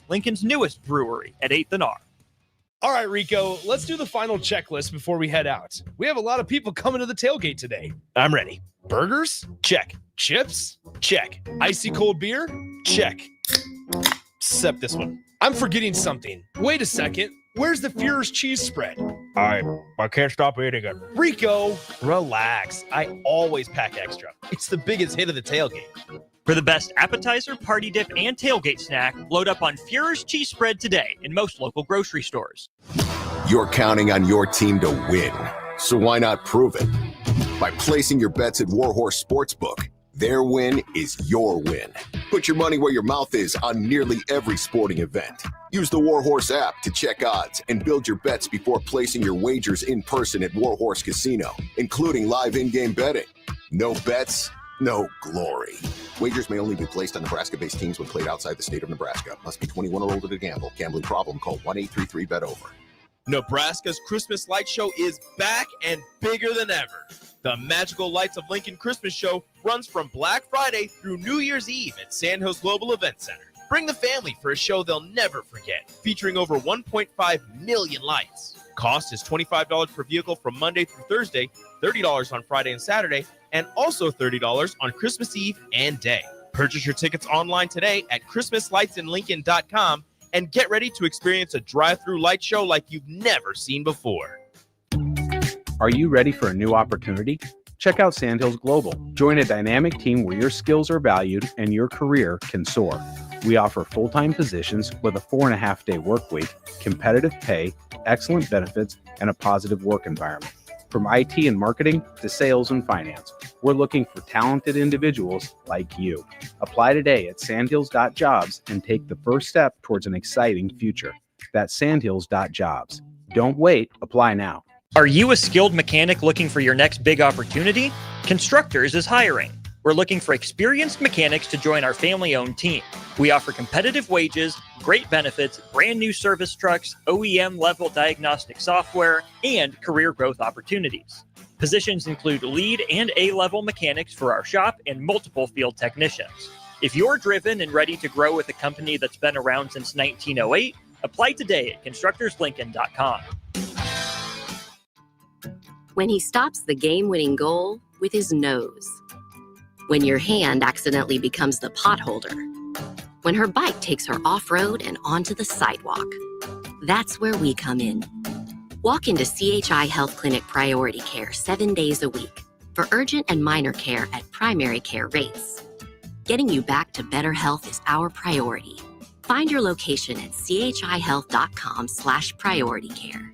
Lincoln's newest brewery at 8th and R. All right, Rico, let's do the final checklist before we head out. We have a lot of people coming to the tailgate today. I'm ready. Burgers? Check. Chips? Check. Icy cold beer? Check. Except this one. I'm forgetting something. Wait a second. Where's the Fuhrer's cheese spread? I can't stop eating it. Rico! Relax. I always pack extra. It's the biggest hit of the tailgate. For the best appetizer, party dip, and tailgate snack, load up on Fuhrer's cheese spread today in most local grocery stores. You're counting on your team to win, so why not prove it? By placing your bets at Warhorse Sportsbook. Their win is your win. Put your money where your mouth is on nearly every sporting event. Use the Warhorse app to check odds and build your bets before placing your wagers in person at Warhorse Casino, including live in-game betting. No bets, no glory. Wagers may only be placed on Nebraska-based teams when played outside the state of Nebraska. Must be 21 or older to gamble. Gambling problem? Call 1-833-BET-OVER. Nebraska's Christmas Light Show is back and bigger than ever. The Magical Lights of Lincoln Christmas Show runs from Black Friday through New Year's Eve at Sandhills Global Event Center. Bring the family for a show they'll never forget, featuring over 1.5 million lights. Cost is $25 per vehicle from Monday through Thursday, $30 on Friday and Saturday, and also $30 on Christmas Eve and day. Purchase your tickets online today at ChristmasLightsInLincoln.com and get ready to experience a drive-through light show like you've never seen before. Are you ready for a new opportunity? Check out Sandhills Global. Join a dynamic team where your skills are valued and your career can soar. We offer full-time positions with a 4.5-day work week, competitive pay, excellent benefits, and a positive work environment. From IT and marketing to sales and finance, we're looking for talented individuals like you. Apply today at sandhills.jobs and take the first step towards an exciting future. That's sandhills.jobs. Don't wait. Apply now. Are you a skilled mechanic looking for your next big opportunity? Constructors is hiring. We're looking for experienced mechanics to join our family-owned team. We offer competitive wages, great benefits, brand new service trucks, OEM-level diagnostic software, and career growth opportunities. Positions include lead and A-level mechanics for our shop and multiple field technicians. If you're driven and ready to grow with a company that's been around since 1908, apply today at constructorslincoln.com. When he stops the game-winning goal with his nose. When your hand accidentally becomes the potholder. When her bike takes her off-road and onto the sidewalk. That's where we come in. Walk into CHI Health Clinic Priority Care 7 days a week for urgent and minor care at primary care rates. Getting you back to better health is our priority. Find your location at chihealth.com/prioritycare.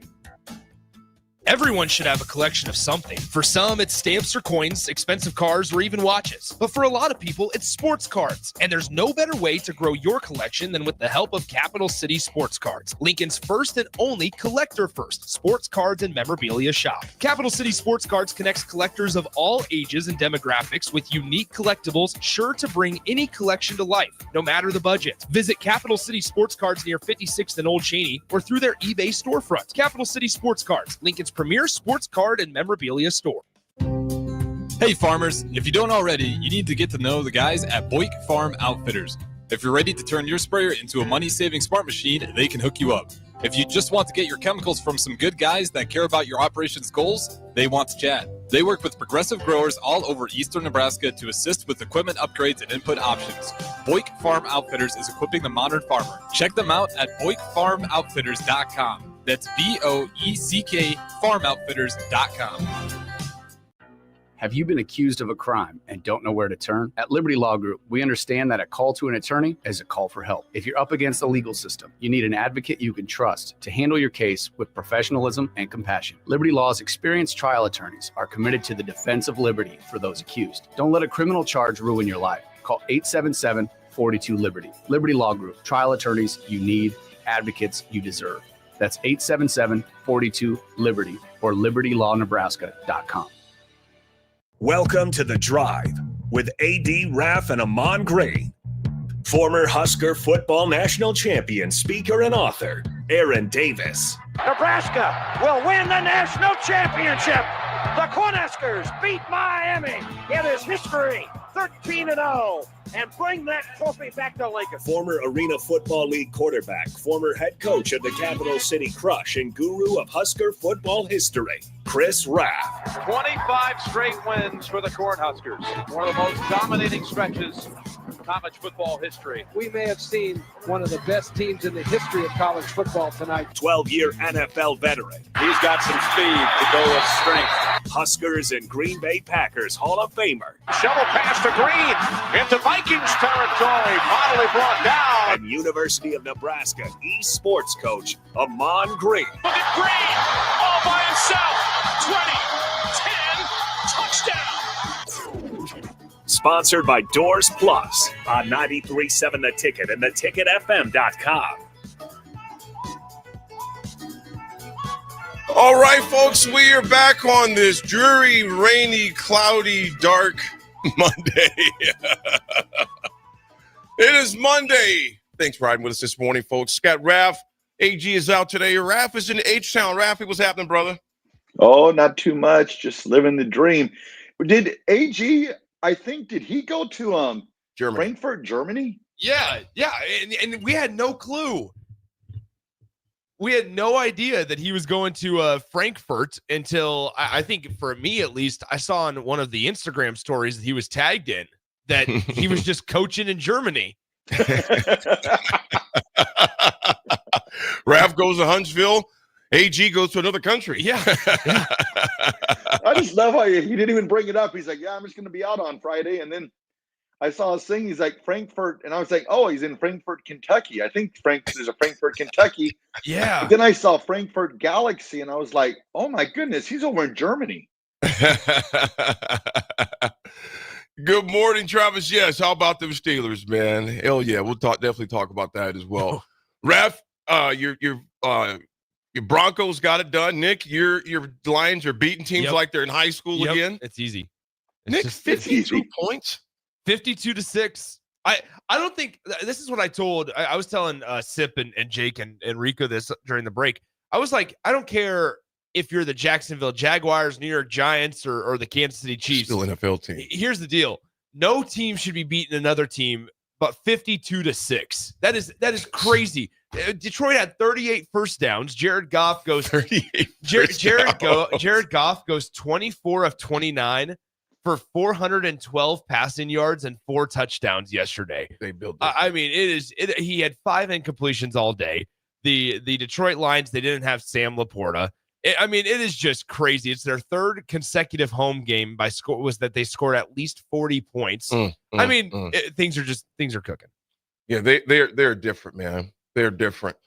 Everyone should have a collection of something. For some, it's stamps or coins, expensive cars, or even watches. But for a lot of people, it's sports cards. And there's no better way to grow your collection than with the help of Capital City Sports Cards, Lincoln's first and only collector-first sports cards and memorabilia shop. Capital City Sports Cards connects collectors of all ages and demographics with unique collectibles sure to bring any collection to life, no matter the budget. Visit Capital City Sports Cards near 56th and Old Cheney or through their eBay storefront. Capital City Sports Cards, Lincoln's premier sports card and memorabilia store. Hey farmers, if you don't already, you need to get to know the guys at Boyk Farm Outfitters. If you're ready to turn your sprayer into a money-saving smart machine, they can hook you up. If you just want to get your chemicals from some good guys that care about your operations goals, they want to chat. They work with progressive growers all over eastern Nebraska to assist with equipment upgrades and input options. Boyk Farm Outfitters is equipping the modern farmer. Check them out at BoykFarmOutfitters.com. That's BOECK FarmOutfitters.com. Have you been accused of a crime and don't know where to turn? At Liberty Law Group, we understand that a call to an attorney is a call for help. If you're up against the legal system, you need an advocate you can trust to handle your case with professionalism and compassion. Liberty Law's experienced trial attorneys are committed to the defense of liberty for those accused. Don't let a criminal charge ruin your life. Call 877-42-LIBERTY. Liberty Law Group, trial attorneys you need, advocates you deserve. That's 877-42-LIBERTY or libertylawnebraska.com. Welcome to The Drive with A.D. Raff and Ahman Gray. Former Husker football national champion, speaker, and author, Aaron Davis. Nebraska will win the national championship. The Cornhuskers beat Miami. It is history, 13-0. and bring that trophy back to Lincoln. Former Arena Football League quarterback, former head coach of the Capital City Crush, and guru of Husker football history, Chris Raff. 25 straight wins for the Cornhuskers. One of the most dominating stretches in college football history. We may have seen one of the best teams in the history of college football tonight. 12-year NFL veteran. He's got some speed to go with strength. Huskers and Green Bay Packers Hall of Famer. Shovel pass to Green into Vikings territory. Finally brought down. And University of Nebraska eSports coach, Ahman Green. Look at Green all by himself. 20, 10, touchdown. Sponsored by Doors Plus on 93.7 The Ticket and theticketfm.com. All right, folks, we are back on this dreary, rainy, cloudy, dark Monday. It is Monday. Thanks for riding with us this morning, folks. Got Raff. AG is out today. Raff is in H-Town. Raffy, what's happening, brother? Oh, not too much. Just living the dream. Did AG, I think, did he go to Germany. Frankfurt, Germany? Yeah. And we had no clue. We had no idea that he was going to Frankfurt until I think, for me at least, I saw on one of the Instagram stories that he was tagged in that he was just coaching in Germany. Raff goes to Huntsville. AG goes to another country. Yeah. I just love how he didn't even bring it up. He's like, yeah, I'm just going to be out on Friday. And then I saw his thing. He's like, Frankfurt. And I was like, oh, he's in Frankfurt, Kentucky. I think there's a Frankfurt, Kentucky. Yeah. But then I saw Frankfurt Galaxy, and I was like, oh, my goodness, he's over in Germany. Good morning, Travis. Yes, how about them Steelers, man? Hell yeah, we'll definitely talk about that as well. Raff, your Broncos got it done. Nick, your Lions are beating teams like they're in high school again. It's easy. Nick, 52 points. 52-6. I don't think this is what I told. I was telling Sip and Jake and Rico this during the break. I was like, I don't care if you're the Jacksonville Jaguars, New York Giants, or the Kansas City Chiefs. Still NFL team. Here's the deal. No team should be beating another team, but 52-6. That is crazy. Detroit had 38 first downs. Jared Goff goes 38. Jared Goff goes 24 of 29 for 412 passing yards and 4 touchdowns yesterday. They built. I mean, he had 5 incompletions all day. The Detroit Lions, they didn't have Sam Laporta. It is just crazy. It's their 3rd consecutive home game was that they scored at least 40 points. Things are cooking. Yeah, they're different, man. They're different.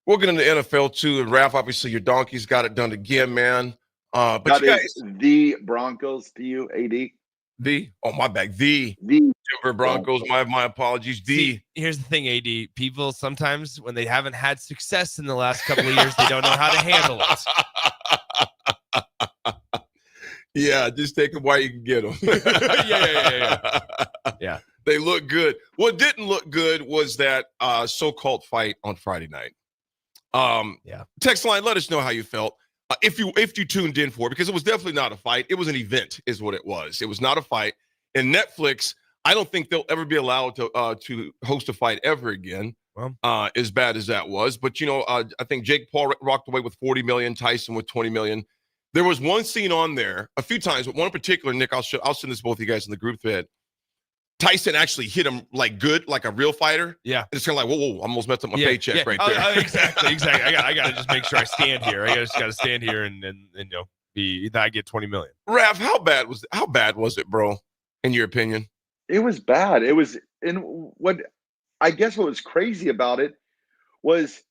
We'll get into the NFL too. And Raff, obviously, your Donkeys got it done again, man. But you guys, the Broncos to you, AD. My bad. The Denver Broncos. My apologies. Here's the thing, AD. People sometimes, when they haven't had success in the last couple of years, they don't know how to handle it. Yeah, just take them while you can get them. Yeah. They look good. What didn't look good was that so-called fight on Friday night. Text line, let us know how you felt. If you tuned in for it, because it was definitely not a fight. It was an event is what it was. It was not a fight. And Netflix, I don't think they'll ever be allowed to host a fight ever again, as bad as that was. But, I think Jake Paul rocked away with $40 million, Tyson with $20 million. There was one scene on there a few times, but one in particular, Nick, I'll send this to both of you guys in the group thread. Tyson actually hit him like good, like a real fitter. Yeah. And it's kind of like, whoa, I almost messed up my paycheck right there. Exactly. I got to just make sure I stand here. I just got to stand here and I get $20 million. Raff, how bad was it, bro, in your opinion? It was bad. It was, and what was crazy about it was,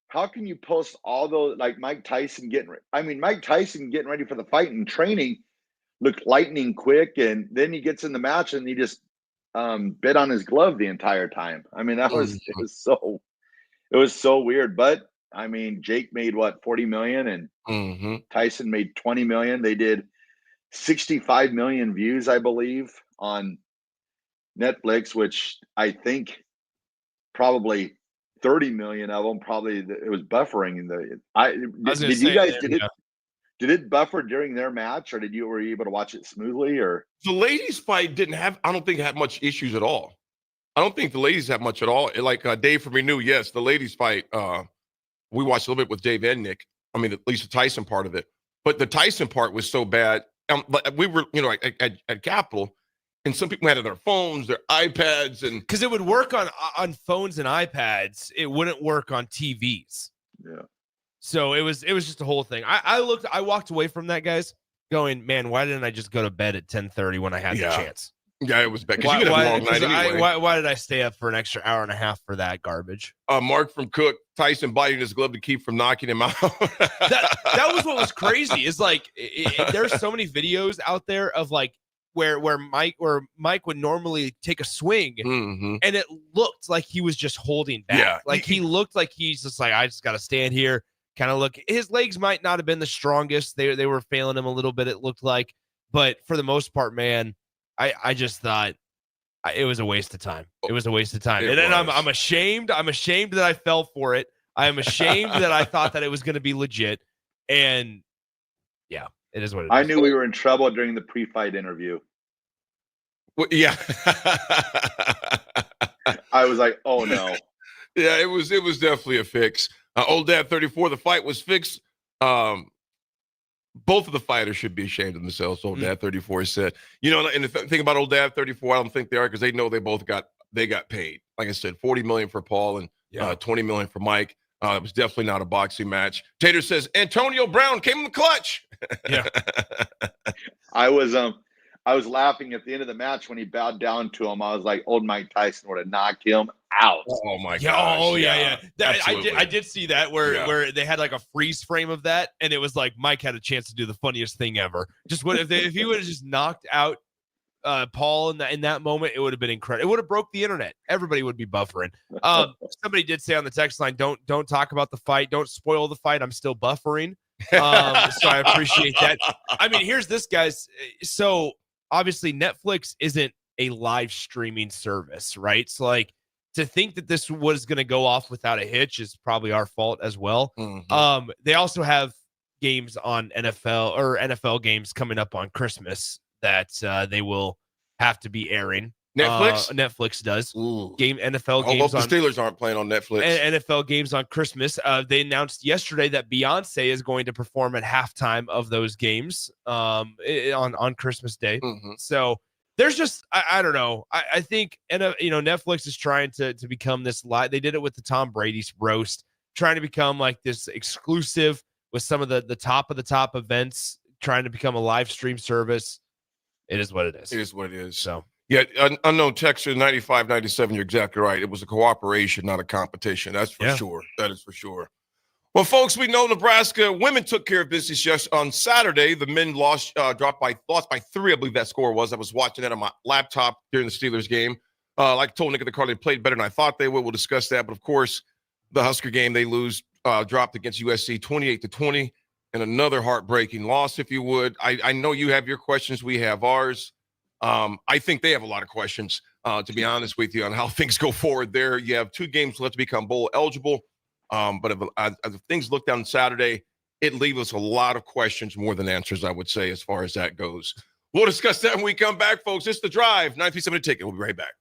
how can you post all those, like Mike Tyson getting ready for the fight and training looked lightning quick, and then he gets in the match and he just bit on his glove the entire time. I mean, it was so weird. But I mean, Jake made what, 40 million, and Tyson made 20 million. They did 65 million views, I believe, on Netflix, which I think probably 30 million of them, probably it was buffering. Did it buffer during their match, or were you able to watch it smoothly? Or The ladies' fight I don't think it had much issues at all. I don't think the ladies had much at all. Like Dave from Renew, yes, the ladies' fight, we watched a little bit with Dave and Nick. I mean, at least the Tyson part of it. But the Tyson part was so bad. We were, at Capitol, and some people had it on their phones, their iPads, and because it would work on phones and iPads, it wouldn't work on TVs. Yeah. So it was just a whole thing. I walked away from that, guys, going, man, why didn't I just go to bed at 10:30 when I had the chance? Yeah, it was bad. Because you could have a long night anyway. Why did I stay up for an extra hour and a half for that garbage? Mark from Cook, Tyson biting his glove to keep from knocking him out. that was what was crazy. Is like there's so many videos out there of like where Mike would normally take a swing, and it looked like he was just holding back. Yeah. Like he looked like he's just like, I just got to stand here, kind of look. His legs might not have been the strongest. They were failing him a little bit, it looked like. But for the most part, man, I just thought it was a waste of time. It was a waste of time. And then I'm ashamed. I'm ashamed that I fell for it. I am ashamed that I thought that it was going to be legit. And yeah, it is what it is. I knew we were in trouble during the pre-fight interview. Well, yeah. I was like, oh no. Yeah, it was definitely a fix. Old Dad 34, the fight was fixed. Both of the fighters should be ashamed of themselves, Old Dad 34 said. And the thing about Old Dad 34, I don't think they are, because they know they both got paid. Like I said, $40 million for Paul and $20 million for Mike. It was definitely not a boxing match. Tater says Antonio Brown came in the clutch. Yeah. I was laughing at the end of the match when he bowed down to him. I was like, old Mike Tyson would have knocked him out. Oh my gosh. Oh yeah. I did see that where they had like a freeze frame of that, and it was like Mike had a chance to do the funniiest thing ever. Just if he would have just knocked out Paul in that moment, it would have been incredible. It would have broke the internet. Everybody would be buffering. Somebody did say on the text line, don't talk about the fight, don't spoil the fight. I'm still buffering. So I appreciate that. I mean, here's this, guys. So obviously Netflix isn't a live streaming service, right? So like to think that this was going to go off without a hitch is probably our fault as well. Mm-hmm. They also have games on NFL games coming up on Christmas that they will have to be airing. Netflix does. Ooh. NFL games. I hope the Steelers aren't playing on Netflix. NFL games on Christmas. They announced yesterday that Beyonce is going to perform at halftime of those games on Christmas Day. Mm-hmm. So there's just I don't know. I think Netflix is trying to become this live. They did it with the Tom Brady's roast, trying to become like this exclusive with some of the top of the top events, trying to become a live stream service. It is what it is. It is what it is. So. Yeah, unknown texture 95-97. You're exactly right. It was a cooperation, not a competition. That's for sure. That is for sure. Well, folks, we know Nebraska women took care of business just on Saturday. The men lost by 3, I believe that score was. I was watching that on my laptop during the Steelers game. Like I told Nick at the car, they played better than I thought they would. We'll discuss that. But of course, the Husker game, they dropped against USC 28-20, and another heartbreaking loss, if you would. I know you have your questions. We have ours. I think they have a lot of questions, to be honest with you, on how things go forward there. You have 2 games left to become bowl eligible. But if things look down Saturday, it leaves us a lot of questions more than answers, I would say, as far as that goes. We'll discuss that when we come back, folks. It's The Drive, 937 Ticket. We'll be right back.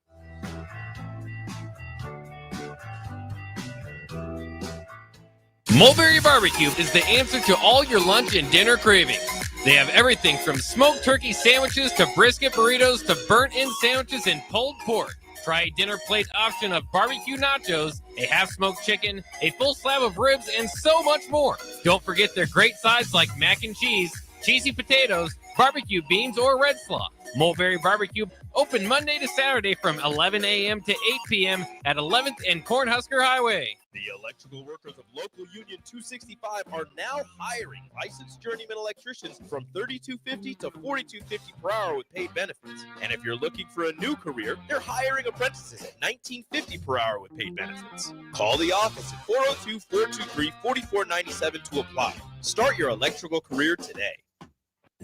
Mulberry Barbecue is the answer to all your lunch and dinner cravings. They have everything from smoked turkey sandwiches to brisket burritos to burnt-in sandwiches and pulled pork. Try a dinner plate option of barbecue nachos, a half-smoked chicken, a full slab of ribs, and so much more. Don't forget their great sides like mac and cheese, cheesy potatoes, barbecue beans, or red slaw. Mulberry Barbecue, open Monday to Saturday from 11 a.m. to 8 p.m. at 11th and Cornhusker Highway. The electrical workers of Local Union 265 are now hiring licensed journeyman electricians from $32.50 to $42.50 per hour with paid benefits. And if you're looking for a new career, they're hiring apprentices at $19.50 per hour with paid benefits. Call the office at 402-423-4497 to apply. Start your electrical career today.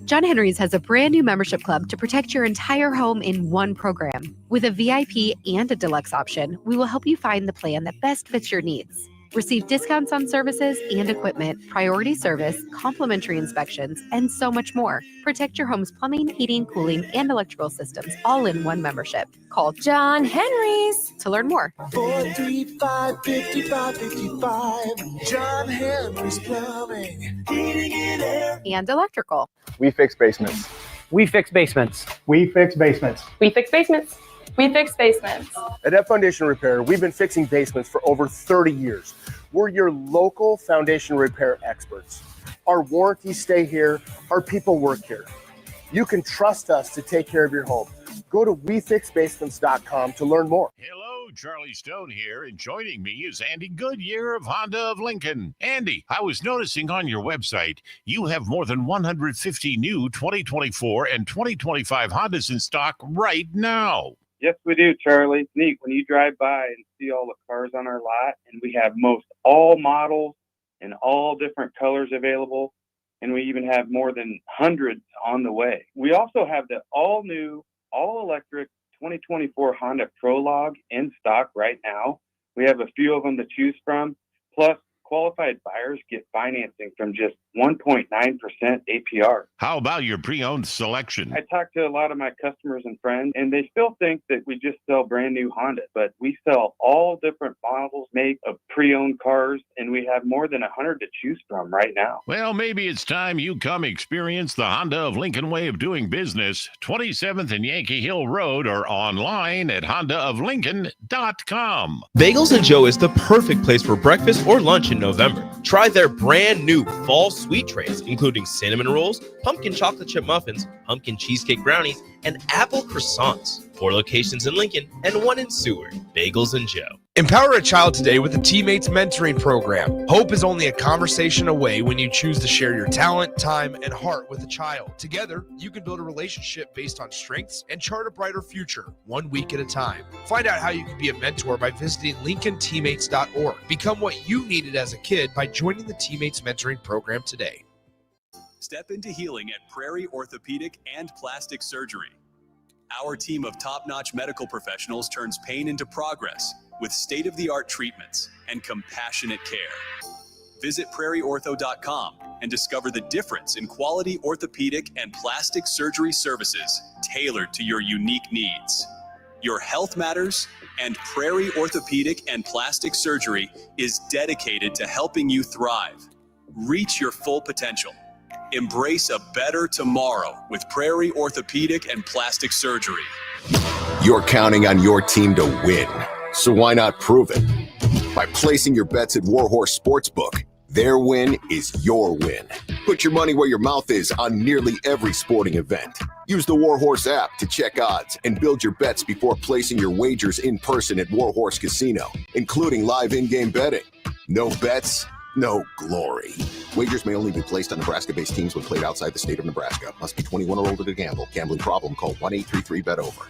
John Henry's has a brand new membership club to protect your entire home in one program. With a VIP and a deluxe option, we will help you find the plan that best fits your needs. Receive discounts on services and equipment, priority service, complimentary inspections, and so much more. Protect your home's plumbing, heating, cooling, and electrical systems all in one membership. Call John Henry's to learn more. 435-5555. John Henry's Plumbing, Heating and Air. And electrical. We fix basements. We fix basements. We fix basements. We fix basements. We fix basements. At F Foundation Repair, we've been fixing basements for over 30 years. We're your local foundation repair experts. Our warranties stay here. Our people work here. You can trust us to take care of your home. Go to wefixbasements.com to learn more. Hello, Charlie Stone here, and joining me is Andy Goodyear of Honda of Lincoln. Andy, I was noticing on your website you have more than 150 new 2024 and 2025 Hondas in stock right now. Yes, we do, Charlie. Neat when you drive by and see all the cars on our lot, and we have most all models and all different colors available, and we even have more than hundreds on the way. We also have the all-new, all-electric 2024 Honda Prologue in stock right now. We have a few of them to choose from, plus qualified buyers get financing from just 1.9% APR. How about your pre-owned selection? I talk to a lot of my customers and friends, and they still think that we just sell brand new Honda, but we sell all different models, make of pre-owned cars, and we have more than 100 to choose from right now. Well, maybe it's time you come experience the Honda of Lincoln way of doing business. 27th and Yankee Hill Road, or online at hondaoflincoln.com. Bagels and Joe is the perfect place for breakfast or lunch in November. Try their brand new fall sweet trays, including cinnamon rolls, pumpkin chocolate chip muffins, pumpkin cheesecake brownies, and apple croissants. 4 locations in Lincoln and 1 in Seward. Bagels and Joe. Empower a child today with the Teammates Mentoring Program. Hope is only a conversation away when you choose to share your talent, time, and heart with a child. Together, you can build a relationship based on strengths and chart a brighter future, 1 week at a time. Find out how you can be a mentor by visiting LincolnTeammates.org. Become what you needed as a kid by joining the Teammates Mentoring Program today. Step into healing at Prairie Orthopedic and Plastic Surgery. Our team of top-notch medical professionals turns pain into progress with state-of-the-art treatments and compassionate care. Visit prairieortho.com and discover the difference in quality orthopedic and plastic surgery services tailored to your unique needs. Your health matters, and Prairie Orthopedic and Plastic Surgery is dedicated to helping you thrive. Reach your full potential. Embrace a better tomorrow with Prairie Orthopedic and Plastic Surgery. You're counting on your team to win, so why not prove it? By placing your bets at Warhorse Sportsbook, their win is your win. Put your money where your mouth is on nearly every sporting event. Use the Warhorse app to check odds and build your bets before placing your wagers in person at Warhorse Casino, including live in-game betting. No bets, no glory. Wagers may only be placed on Nebraska-based teams when played outside the state of Nebraska. Must be 21 or older to gamble. Gambling problem? Call 1-833-BET-OVER.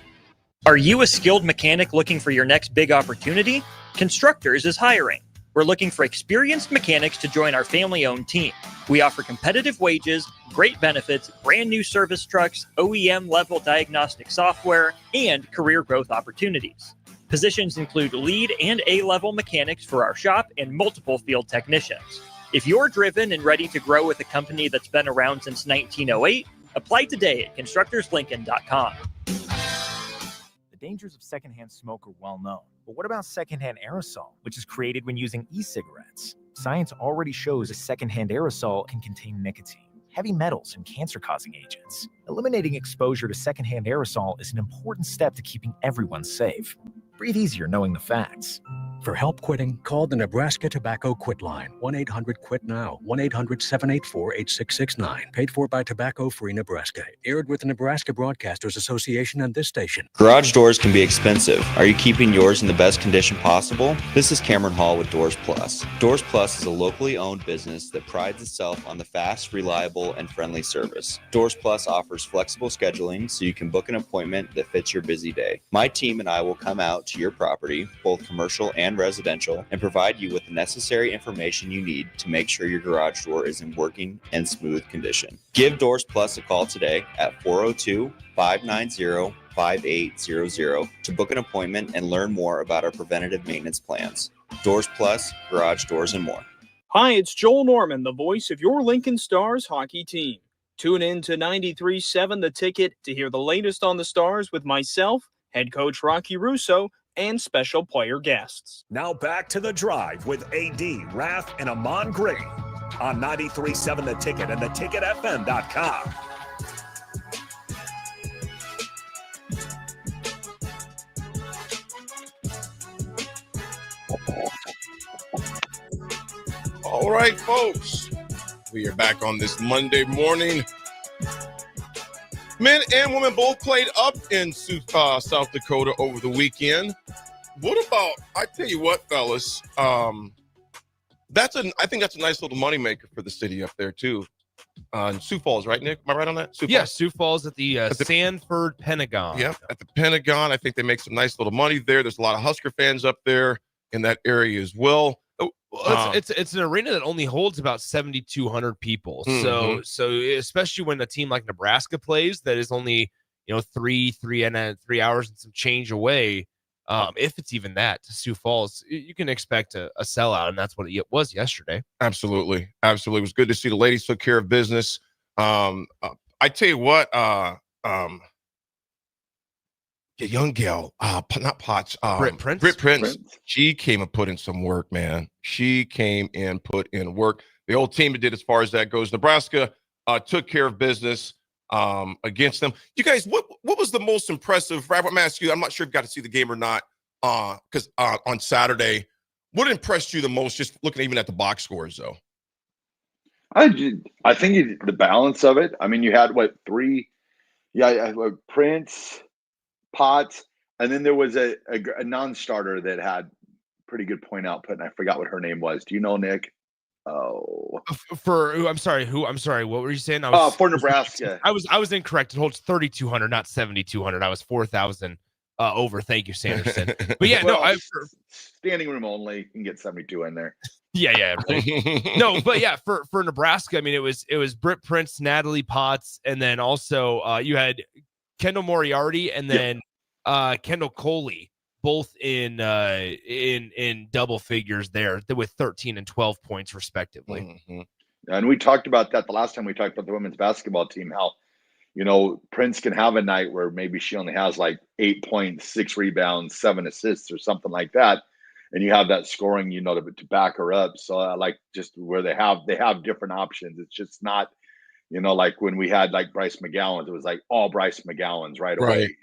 Are you a skilled mechanic looking for your next big opportunity? Constructors is hiring. We're looking for experienced mechanics to join our family-owned team. We offer competitive wages, great benefits, brand new service trucks, OEM-level diagnostic software, and career growth opportunities. Positions include lead and A-level mechanics for our shop and multiple field technicians. If you're driven and ready to grow with a company that's been around since 1908, apply today at constructorslincoln.com. The dangers of secondhand smoke are well known. But what about secondhand aerosol, which is created when using e-cigarettes? Science already shows a secondhand aerosol can contain nicotine, heavy metals, and cancer-causing agents. Eliminating exposure to secondhand aerosol is an important step to keeping everyone safe. Breathe easier knowing the facts. For help quitting, call the Nebraska Tobacco Quit Line, 1-800-QUIT-NOW, 1-800-784-8669. Paid for by Tobacco Free Nebraska. Aired with the Nebraska Broadcasters Association and this station. Garage doors can be expensive. Are you keeping yours in the best condition possible? This is Cameron Hall with Doors Plus. Doors Plus is a locally owned business that prides itself on the fast, reliable, and friendly service. Doors Plus offers flexible scheduling so you can book an appointment that fits your busy day. My team and I will come out to your property, both commercial and residential, and provide you with the necessary information you need to make sure your garage door is in working and smooth condition. Give Doors Plus a call today at 402-590-5255 5800 to book an appointment and learn more about our preventative maintenance plans. Doors Plus, garage doors, and more. Hi, it's Joel Norman, the voice of your Lincoln Stars hockey team. Tune in to 93.7 The Ticket to hear the latest on the Stars with myself, head coach Rocky Russo, and special player guests. Now back to The Drive with AD, Raff, and Ahman Gray on 93.7 The Ticket and theticketfm.com. All right, folks. We are back on this Monday morning. Men and women both played up in South Dakota over the weekend. What about, I tell you what, fellas, I think that's a nice little moneymaker for the city up there, too. In Sioux Falls, right, Nick? Am I right on that? Sioux Falls at the Sanford Pentagon. Yeah, at the Pentagon. I think they make some nice little money there. There's a lot of Husker fans up there in that area as well. It's an arena that only holds about 7,200 people. Mm-hmm. So especially when a team like Nebraska plays, that is only 3 hours and some change away. If it's even that, to Sioux Falls, you can expect a sellout, and that's what it was yesterday. Absolutely. It was good to see the ladies took care of business. I tell you what, the young gal, not Potts, Britt Prince. Britt Prince. She came and put in some work, man. She came and put in work. The whole team did as far as that goes. Nebraska took care of business against them. You guys, what was the most impressive? Raff, I'm going to ask you, I'm not sure if you got to see the game or not, because on Saturday, what impressed you the most, just looking even at the box scores, though? I think the balance of it. I mean, you had, three? Yeah, Prince, Potts, and then there was a non-starter that had pretty good point output, and I forgot what her name was. Do you know, Nick? Oh, I'm sorry. What were you saying? For Nebraska. I was incorrect. It holds 3,200, not 7,200. I was 4,000 over. Thank you, Sanderson. But yeah, standing room only. You can get 72 in there. Yeah, right. No, but yeah, for Nebraska, I mean, it was Britt Prince, Natalie Potts, and then also you had Kendall Moriarty and then Kendall Coley, both in double figures there with 13 and 12 points respectively. Mm-hmm. And we talked about that the last time we talked about the women's basketball team, how Prince can have a night where maybe she only has 8 points, 6 rebounds, 7 assists or something like that. And you have that scoring, to back her up. So I like just where they have different options. It's just not, like when we had Bryce McGowan's, it was all Bryce McGowan's right away.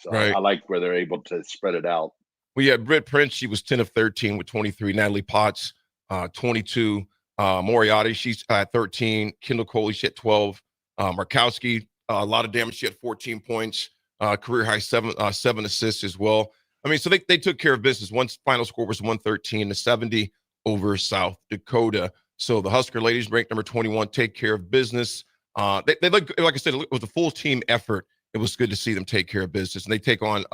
So I like where they're able to spread it out. Well, yeah, Britt Prince, she was 10 of 13 with 23. Natalie Potts, 22. Moriarty, she's at 13. Kendall Coley, she had 12. Markowski, a lot of damage. She had 14 points, career high 7 assists as well. I mean, so they took care of business. One final score was 113-70 over South Dakota. So the Husker ladies, ranked number 21, take care of business. They like I said, it was a full team effort. It was good to see them take care of business. And they take on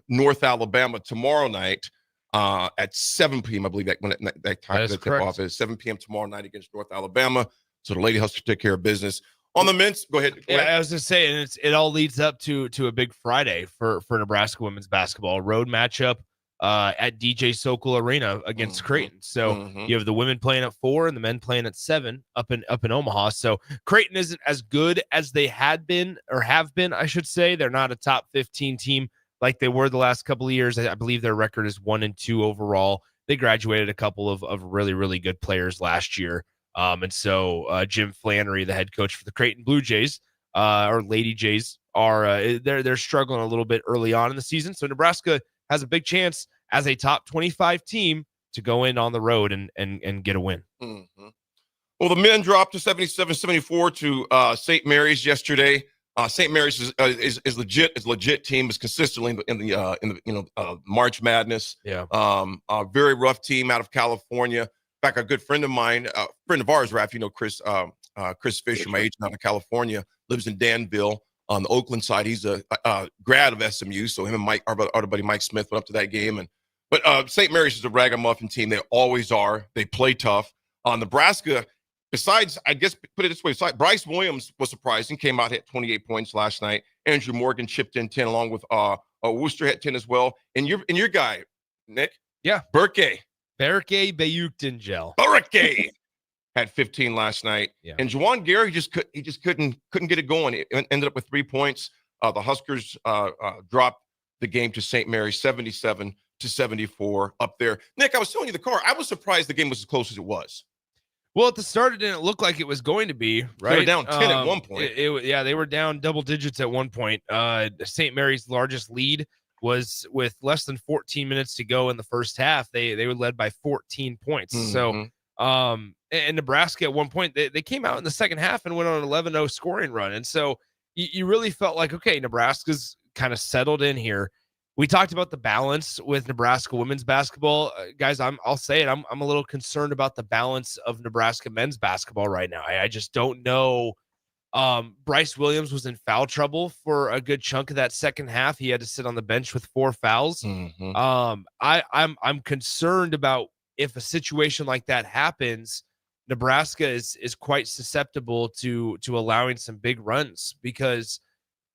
North Alabama tomorrow night at 7 p.m. I believe that time that tip off is 7 p.m. tomorrow night against North Alabama. So the Lady Huskers take care of business. On the men's, go ahead. I was just saying, it all leads up to a big Friday for Nebraska women's basketball, a road matchup at DJ Sokol Arena against Creighton. So you have the women playing at 4 and the men playing at 7 up in Omaha. So Creighton isn't as good as they have been, I should say. They're not a top 15 team like they were the last couple of years. I believe their record is 1-2 overall. They graduated a couple of really, really good players last year. And so Jim Flannery, the head coach for the Creighton Blue Jays, or Lady Jays, are they're struggling a little bit early on in the season. So Nebraska has a big chance as a top 25 team to go in on the road and get a win. Mm-hmm. Well, the men dropped to 77-74 to St. Mary's yesterday. St. Mary's is legit team, is consistently in the March Madness. Yeah. A very rough team out of California. In fact, a good friend of mine, friend of ours, Raff, Chris Fisher, my agent out of California, lives in Danville on the Oakland side. He's a grad of SMU, so him and Mike, our buddy Mike Smith, went up to that game. But St. Mary's is a ragamuffin team. They always are. They play tough. Nebraska, besides, I guess, put it this way, Bryce Williams was surprising, came out, hit 28 points last night, Andrew Morgan chipped in 10, along with Worcester had 10 as well. And your guy, Nick, Berke Bayukdengel. Berke had 15 last night. Yeah. And Juwan Gary just couldn't get it going. It ended up with 3 points. The Huskers dropped the game to St. Mary's 77-74 up there. Nick, I was telling you the car. I was surprised the game was as close as it was. Well, at the start, it didn't look like it was going to be, right? They were down 10 at one point. They were down double digits at one point. St. Mary's largest lead was with less than 14 minutes to go in the first half. They were led by 14 points. Mm-hmm. So, and Nebraska at one point, they came out in the second half and went on an 11-0 scoring run. And so you really felt like, okay, Nebraska's kind of settled in here. We talked about the balance with Nebraska women's basketball. Guys, I'll say it. I'm a little concerned about the balance of Nebraska men's basketball right now. I just don't know. Bryce Williams was in foul trouble for a good chunk of that second half. He had to sit on the bench with 4 fouls. Mm-hmm. I'm concerned about if a situation like that happens, Nebraska is quite susceptible to allowing some big runs, because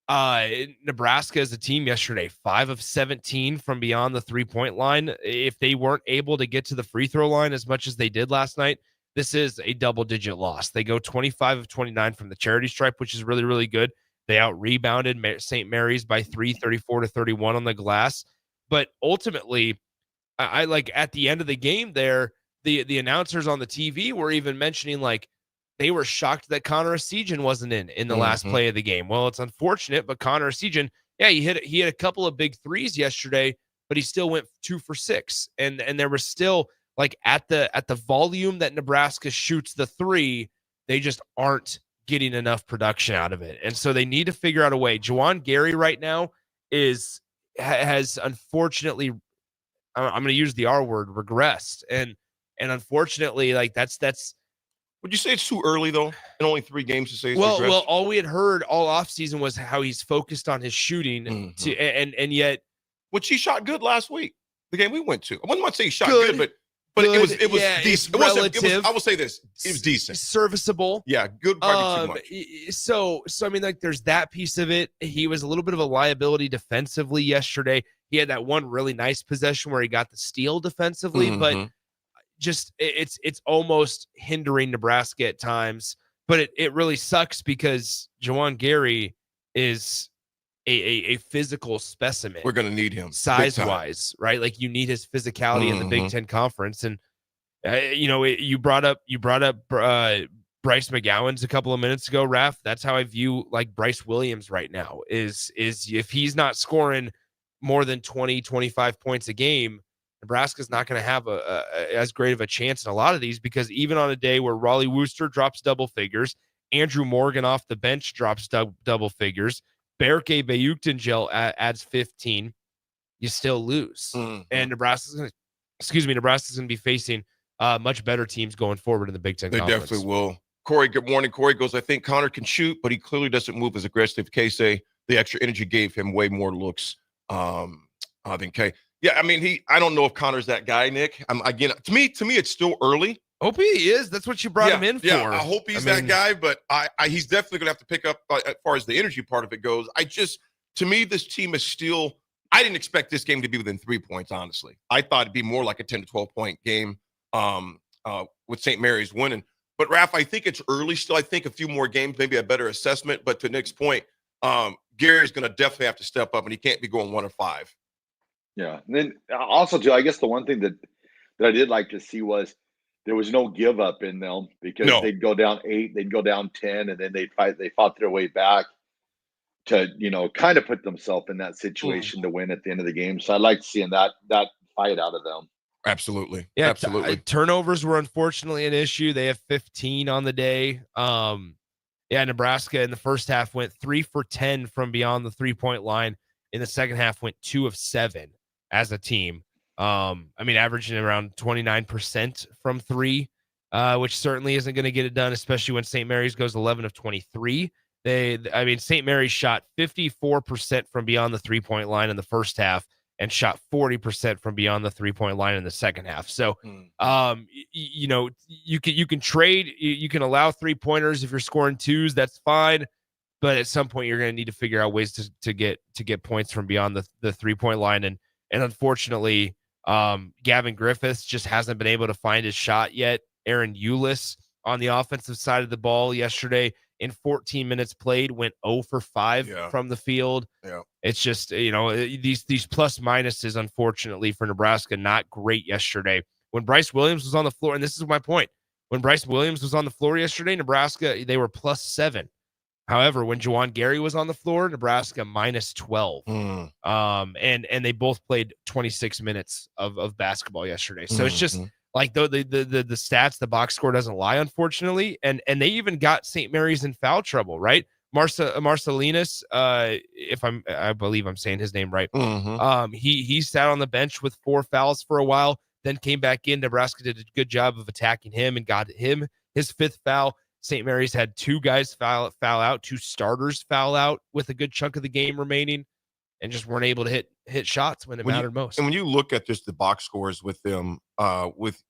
Nebraska as a team yesterday, 5 of 17 from beyond the 3-point line. If they weren't able to get to the free throw line as much as they did last night, this is a double-digit loss. They go 25 of 29 from the charity stripe, which is really, really good. They out-rebounded St. Mary's by 3, 34-31 on the glass. But ultimately, I like at the end of the game there, the announcers on the TV were even mentioning, like, they were shocked that Connor Essegian wasn't in the last play of the game. Well, it's unfortunate, but Connor Essegian, he hit a couple of big threes yesterday, but he still went 2 for 6. And there was still, like, at the volume that Nebraska shoots the three, they just aren't getting enough production out of it. And so they need to figure out a way. Juwan Gary right now has unfortunately, I'm going to use the R word, regressed. And unfortunately, like, that's would you say it's too early, though, in only 3 games to say it's well, all we had heard all offseason was how he's focused on his shooting, and yet, which he shot good last week, the game we went to. I wouldn't want to say he shot good, but it was decent. I will say this: it was decent, serviceable. Yeah, good. Probably too much. So I mean, like, there's that piece of it. He was a little bit of a liability defensively yesterday. He had that one really nice possession where he got the steal defensively, but just it's almost hindering Nebraska at times. But it really sucks because Juwan Gary is a physical specimen. We're going to need him size wise, right? Like, you need his physicality in the Big Ten Conference. And you brought up Bryce McGowan's a couple of minutes ago, Raff. That's how I view, like, Bryce Williams right now is if he's not scoring more than 20, 25 points a game, Nebraska's not going to have as great of a chance in a lot of these, because even on a day where Raleigh Worcester drops double figures, Andrew Morgan off the bench drops double figures, Berke Bayukdengel adds 15, you still lose. And Nebraska's going to be facing much better teams going forward in the Big Ten Conference. They definitely will. Corey, good morning. Corey goes, I think Connor can shoot, but he clearly doesn't move as aggressive. K say the extra energy gave him way more looks than K. Yeah, I mean, I don't know if Connor's that guy, Nick. Again, to me, it's still early. Hope he is. That's what you brought him in for. Yeah, I hope he's that guy, but he's definitely going to have to pick up as far as the energy part of it goes. To me, this team is still, I didn't expect this game to be within 3 points, honestly. I thought it'd be more like a 10 to 12-point game with St. Mary's winning. But, Raff, I think it's early still. I think a few more games, maybe a better assessment. But to Nick's point, Gary's going to definitely have to step up, and he can't be going 1 or 5. Yeah. And then also, too, I guess the one thing that I did like to see was there was no give up in them, because they'd go down 8, they'd go down 10, and then they fought their way back to, kind of put themselves in that situation to win at the end of the game. So I liked seeing that fight out of them. Absolutely. Yeah, absolutely. Turnovers were unfortunately an issue. They have 15 on the day. Nebraska in the first half went 3 for 10 from beyond the 3-point line. In the second half, went 2 of 7 as a team. Averaging around 29% from 3, which certainly isn't going to get it done, especially when St. Mary's goes 11 of 23. St. Mary's shot 54% from beyond the 3-point line in the first half and shot 40% from beyond the 3-point line in the second half. So, you can trade, you can allow 3-pointers if you're scoring 2s, that's fine. but at some point you're going to need to figure out ways to get points from beyond the 3-point line. And unfortunately, Gavin Griffiths just hasn't been able to find his shot yet. Aaron Eulis on the offensive side of the ball yesterday in 14 minutes played went 0 for 5 from the field. Yeah. It's just, these plus minuses, unfortunately, for Nebraska, not great yesterday. When Bryce Williams was on the floor, and this is my point, when Bryce Williams was on the floor yesterday, Nebraska, they were plus 7. However, when Juwan Gary was on the floor, Nebraska minus 12. And they both played 26 minutes of basketball yesterday. So it's just like the stats, the box score doesn't lie, unfortunately. And they even got St. Mary's in foul trouble, right? Marcellinus, I believe I'm saying his name right. He sat on the bench with 4 fouls for a while, then came back in. Nebraska did a good job of attacking him and got him his 5th foul. St. Mary's had 2 guys foul out, 2 starters foul out with a good chunk of the game remaining, and just weren't able to hit shots when it mattered most. And when you look at just the box scores with them, with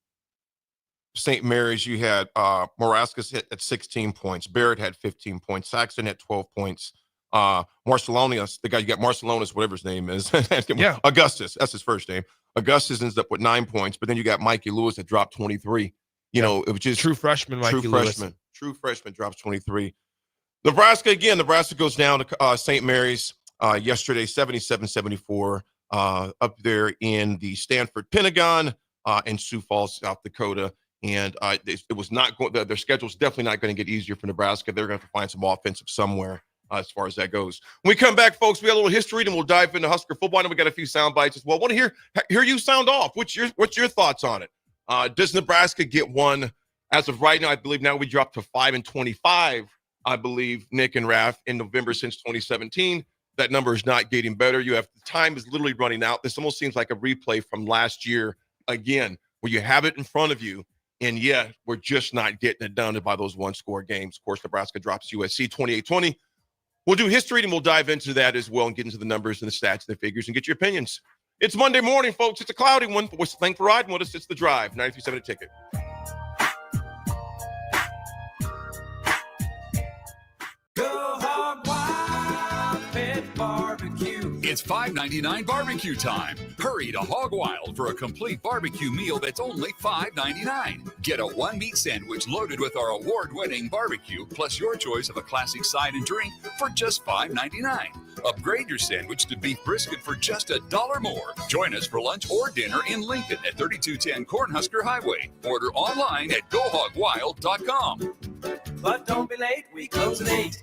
St. Mary's, you had Marascus hit at 16 points. Barrett had 15 points. Saxon had 12 points. Marcelonius, the guy you got, Marcellonis, whatever his name is. Augustus, that's his first name. Augustus ends up with 9 points, but then you got Mikey Lewis that dropped 23. It was just true freshman Mikey Lewis. True freshman drops 23. Nebraska goes down to St. Mary's yesterday, 77-74, up there in the Stanford Pentagon in Sioux Falls, South Dakota. And it was not going. Their schedule's definitely not going to get easier for Nebraska. They're going to have to find some offensive somewhere as far as that goes. When we come back, folks, we got a little history, and we'll dive into Husker football. And we got a few sound bites as well. I want to hear you sound off. What's your thoughts on it? Does Nebraska get one? As of right now, I believe now we dropped to 5-25, I believe, Nick and Raff, in November since 2017. That number is not getting better. The time is literally running out. This almost seems like a replay from last year again, where you have it in front of you, and yet we're just not getting it done by those one-score games. Of course, Nebraska drops USC 28-20. We'll do history, and we'll dive into that as well and get into the numbers and the stats and the figures and get your opinions. It's Monday morning, folks. It's a cloudy one. Thanks for riding with us. It's The Drive, 93.7 A Ticket. It's $5.99 barbecue time. Hurry to Hog Wild for a complete barbecue meal that's only $5.99. Get a 1-meat sandwich loaded with our award-winning barbecue, plus your choice of a classic side and drink for just $5.99. Upgrade your sandwich to beef brisket for just $1 more. Join us for lunch or dinner in Lincoln at 3210 Cornhusker Highway. Order online at GoHogWild.com. But don't be late, we close at 8.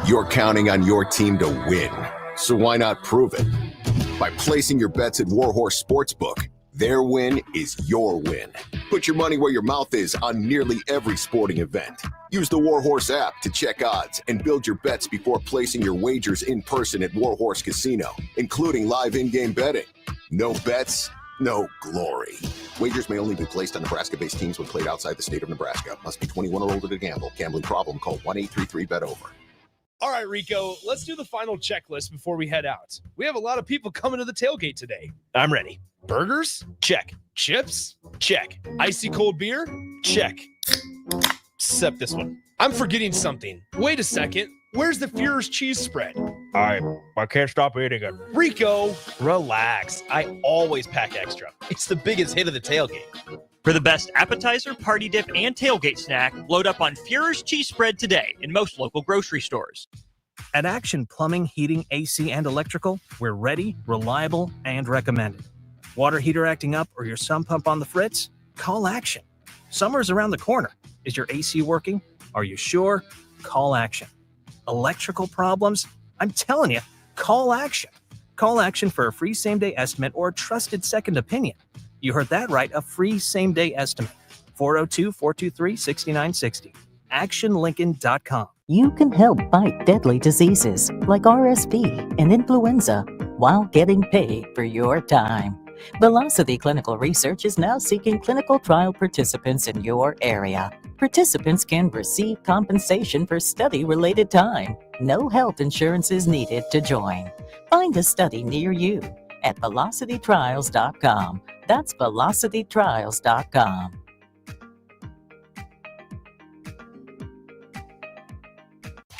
You're counting on your team to win, so why not prove it? By placing your bets at Warhorse Sportsbook. Their win is your win. Put your money where your mouth is on nearly every sporting event. Use the Warhorse app to check odds and build your bets before placing your wagers in person at Warhorse Casino, including live in-game betting. No bets, no glory. Wagers may only be placed on Nebraska-based teams when played outside the state of Nebraska. Must be 21 or older to gamble. Gambling problem? Call 1-833-BET-OVER. All right, Rico, let's do the final checklist before we head out. We have a lot of people coming to the tailgate today. I'm ready. Burgers? Check. Chips? Check. Icy cold beer? Check. Except this one. I'm forgetting something. Wait a second. Where's the Führer's cheese spread? I can't stop eating it. Rico, relax. I always pack extra. It's the biggest hit of the tailgate. For the best appetizer, party dip, and tailgate snack, load up on Führer's cheese spread today in most local grocery stores. At Action Plumbing, Heating, AC, and Electrical, we're ready, reliable, and recommended. Water heater acting up or your sump pump on the fritz? Call Action. Summer's around the corner. Is your AC working? Are you sure? Call Action. Electrical problems? I'm telling you, call Action. Call Action for a free same-day estimate or a trusted second opinion. You heard that right, a free same-day estimate. 402-423-6960. ActionLincoln.com. You can help fight deadly diseases like RSV and influenza while getting paid for your time. Velocity Clinical Research is now seeking clinical trial participants in your area. Participants can receive compensation for study-related time. No health insurance is needed to join. Find a study near you at velocitytrials.com. That's velocitytrials.com.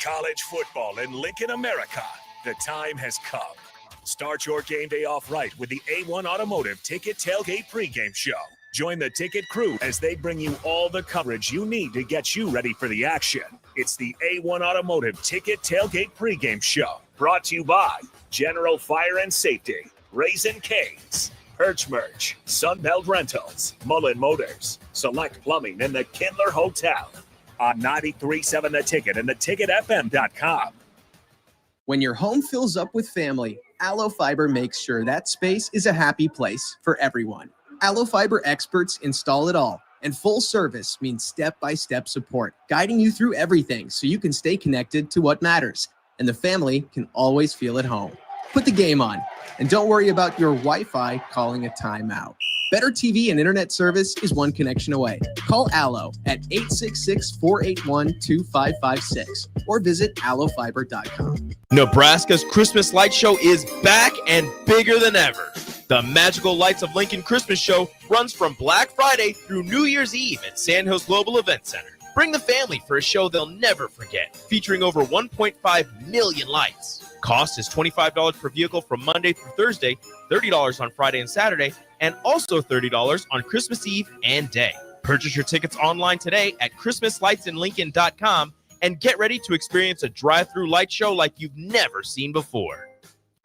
college football in Lincoln, America. The time has come. Start your game day off right with the A1 Automotive Ticket Tailgate pregame show. Join the ticket crew as they bring you all the coverage you need to get you ready for the action. It's the A1 Automotive Ticket Tailgate pregame show. Brought to you by General Fire and Safety, Raisin Canes, Perch Merch, Sunbelt Rentals, Mullen Motors, Select Plumbing, and the Kindler Hotel. On 93.7 The Ticket and theticketfm.com. When your home fills up with family, Allo Fiber makes sure that space is a happy place for everyone. Allo Fiber experts install it all, and full service means step-by-step support, guiding you through everything so you can stay connected to what matters, and the family can always feel at home. Put the game on, and don't worry about your Wi-Fi calling a timeout. Better TV and internet service is one connection away. Call Allo at 866-481-2556 or visit allofiber.com. Nebraska's Christmas Light Show is back and bigger than ever. The Magical Lights of Lincoln Christmas Show runs from Black Friday through New Year's Eve at Sandhills Global Event Center. Bring the family for a show they'll never forget, featuring over 1.5 million lights. Cost is $25 per vehicle from Monday through Thursday, $30 on Friday and Saturday, and also $30 on Christmas Eve and Day. Purchase your tickets online today at ChristmasLightsInLincoln.com and get ready to experience a drive-through light show like you've never seen before.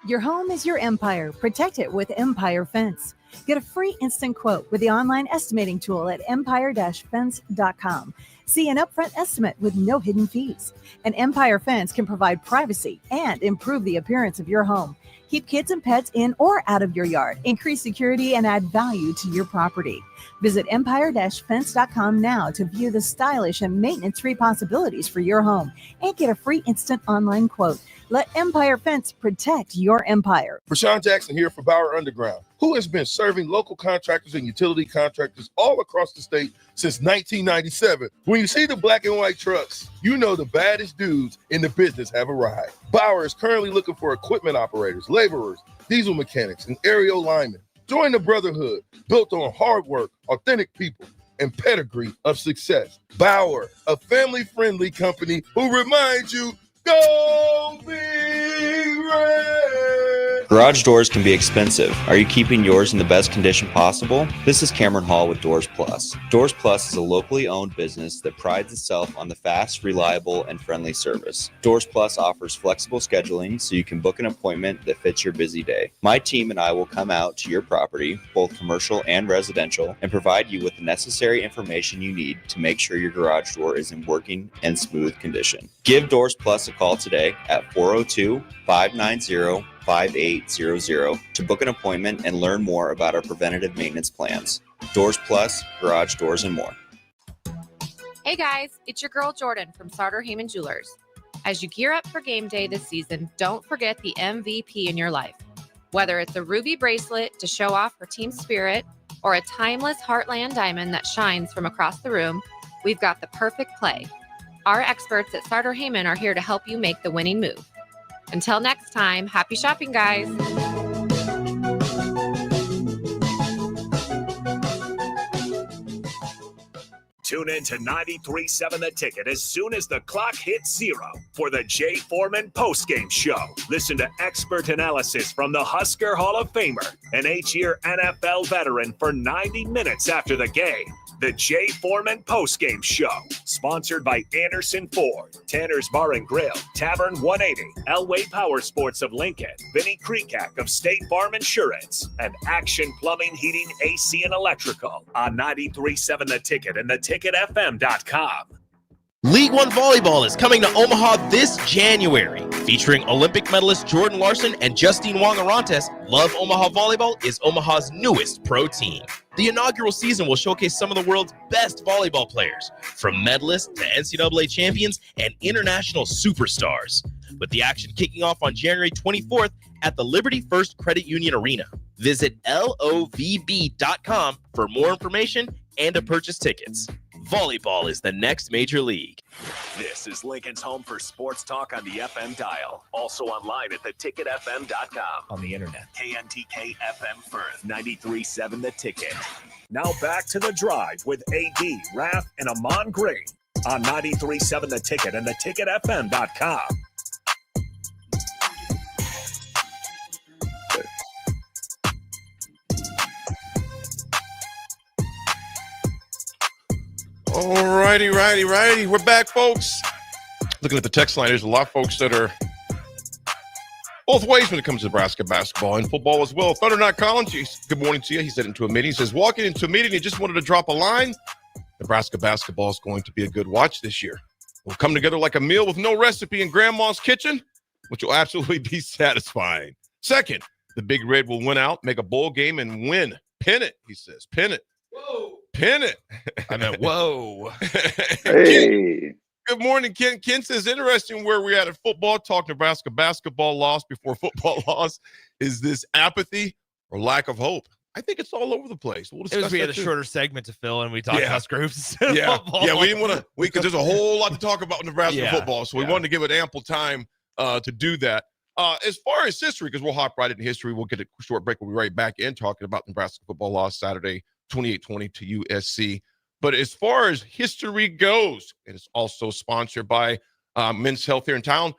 Your home is your empire. Protect it with Empire Fence. Get a free instant quote with the online estimating tool at empire-fence.com. See an upfront estimate with no hidden fees. An Empire Fence can provide privacy and improve the appearance of your home. Keep kids and pets in or out of your yard. Increase security and add value to your property. Visit empire-fence.com now to view the stylish and maintenance-free possibilities for your home and get a free instant online quote. Let Empire Fence protect your empire. Rashawn Jackson here for Bauer Underground, who has been serving local contractors and utility contractors all across the state since 1997. When you see the black and white trucks, you know the baddest dudes in the business have arrived. Bauer is currently looking for equipment operators, laborers, diesel mechanics, and aerial linemen. Join the brotherhood built on hard work, authentic people, and pedigree of success. Bauer, a family-friendly company who reminds you, go Big Red! Garage doors can be expensive. Are you keeping yours in the best condition possible? This is Cameron Hall with Doors Plus. Doors Plus is a locally owned business that prides itself on the fast, reliable, and friendly service. Doors Plus offers flexible scheduling so you can book an appointment that fits your busy day. My team and I will come out to your property, both commercial and residential, and provide you with the necessary information you need to make sure your garage door is in working and smooth condition. Give Doors Plus a call today at 402-590-5800 to book an appointment and learn more about our preventative maintenance plans. Doors Plus, garage doors, and more. Hey guys, it's your girl Jordan from Sartor Heyman Jewelers. As you gear up for game day this season, don't forget the MVP in your life. Whether it's a ruby bracelet to show off her team spirit or a timeless Heartland diamond that shines from across the room, we've got the perfect play. Our experts at Sartor Heyman are here to help you make the winning move. Until next time, happy shopping, guys. Tune in to 93.7 The Ticket as soon as the clock hits 0 for the Jay Foreman postgame show. Listen to expert analysis from the Husker Hall of Famer, an 8-year NFL veteran, for 90 minutes after the game. The Jay Foreman postgame show, sponsored by Anderson Ford, Tanner's Bar and Grill, Tavern 180, Elway Power Sports of Lincoln, Vinnie Kreekak of State Farm Insurance, and Action Plumbing, Heating, AC, and Electrical on 93.7 The Ticket and theticketfm.com. League One Volleyball is coming to Omaha this January. Featuring Olympic medalist Jordan Larson and Justine Wong-Arantes, Love Omaha Volleyball is Omaha's newest pro team. The inaugural season will showcase some of the world's best volleyball players, from medalists to NCAA champions and international superstars. With the action kicking off on January 24th at the Liberty First Credit Union Arena. Visit LOVB.com for more information and to purchase tickets. Volleyball is the next major league. This is Lincoln's home for sports talk on the FM dial. Also online at theticketfm.com. On the internet. KNTK FM Firth, 93.7 The Ticket. Now back to The Drive with AD, Raff, and Ahman Gray. on 93.7 The Ticket and theticketfm.com. All righty. We're back, folks. Looking at the text line, there's a lot of folks that are both ways when it comes to Nebraska basketball and football as well. Thunder Not Collins, good morning to you. He said into a meeting. He says, walking into a meeting, he just wanted to drop a line. Nebraska basketball is going to be a good watch this year. We'll come together like a meal with no recipe in Grandma's kitchen, which will absolutely be satisfying. Second, the Big Red will win out, make a bowl game, and win. Pin it, he says. Pin it. Whoa. Pin it. I meant, whoa. Hey. Good morning, Ken. Ken says, interesting where we're at football. Talk Nebraska basketball loss before football loss. Is this apathy or lack of hope? I think it's all over the place. We'll discuss we had that a shorter segment to fill, and we talked Husker hoops. Yeah, Football. yeah. We didn't want to, because there's a whole lot to talk about in Nebraska football, so we wanted to give it ample time to do that. As far as history, because we'll hop right into history, we'll get a short break. We'll be right back in talking about Nebraska football loss Saturday, 28-20 to USC. But as far as history goes, it is also sponsored by Men's Health here in town.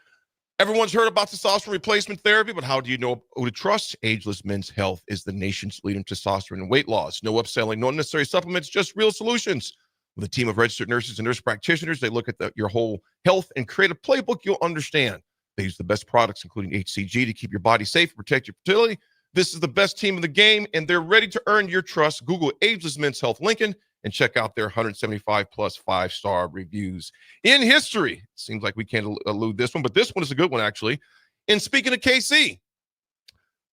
Everyone's heard about testosterone replacement therapy, but how do you know who to trust? Ageless Men's Health is the nation's leader in testosterone and weight loss. No upselling, no unnecessary supplements, just real solutions. With a team of registered nurses and nurse practitioners, they look at your whole health and create a playbook you'll understand. They use the best products, including HCG, to keep your body safe and protect your fertility. This is the best team in the game, and they're ready to earn your trust. Google Ageless Men's Health Lincoln and check out their 175 plus 5-star reviews. In history, it seems like we can't elude this one, but this one is a good one, actually. And speaking of KC,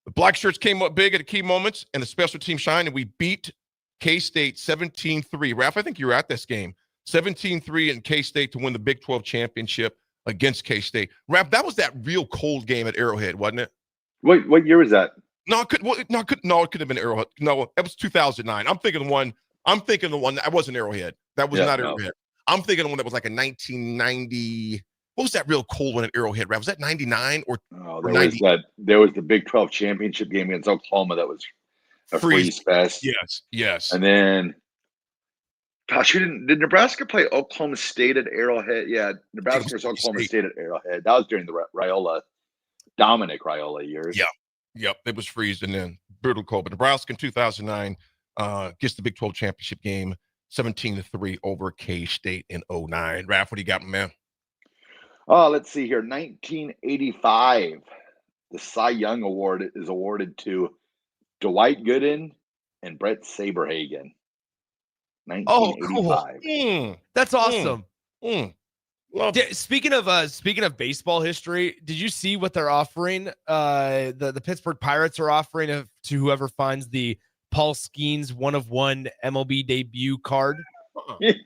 the Black Shirts came up big at key moments, and the special team shined, and we beat K-State 17-3. Raff, I think you were at this game. 17-3 in K-State to win the Big 12 championship against K-State. Raff, that was that real cold game at Arrowhead, wasn't it? What year was that? No, it could have been Arrowhead. No, that was 2009. I'm thinking the one that wasn't Arrowhead. That was not Arrowhead. I'm thinking the one that was like a 1990. What was that real cold one at Arrowhead? Was that 99 or? Oh, there was the Big 12 championship game against Oklahoma. That was a freeze fest. Yes. And then, gosh, did Nebraska play Oklahoma State at Arrowhead? Yeah, Nebraska versus Oklahoma State at Arrowhead. That was during the Dominic Raiola years. Yep. It was freeze and then brutal cold. But Nebraska in 2009 gets the Big 12 championship game, 17-3 over K-State in 2009. Raff, what do you got, man? Oh, let's see here. 1985, the Cy Young Award is awarded to Dwight Gooden and Brett Saberhagen. 1985. Oh, cool. That's awesome. Speaking of baseball history, did you see what they're offering? The Pittsburgh Pirates are offering to whoever finds the Paul Skeens 1-of-1 MLB debut card. Did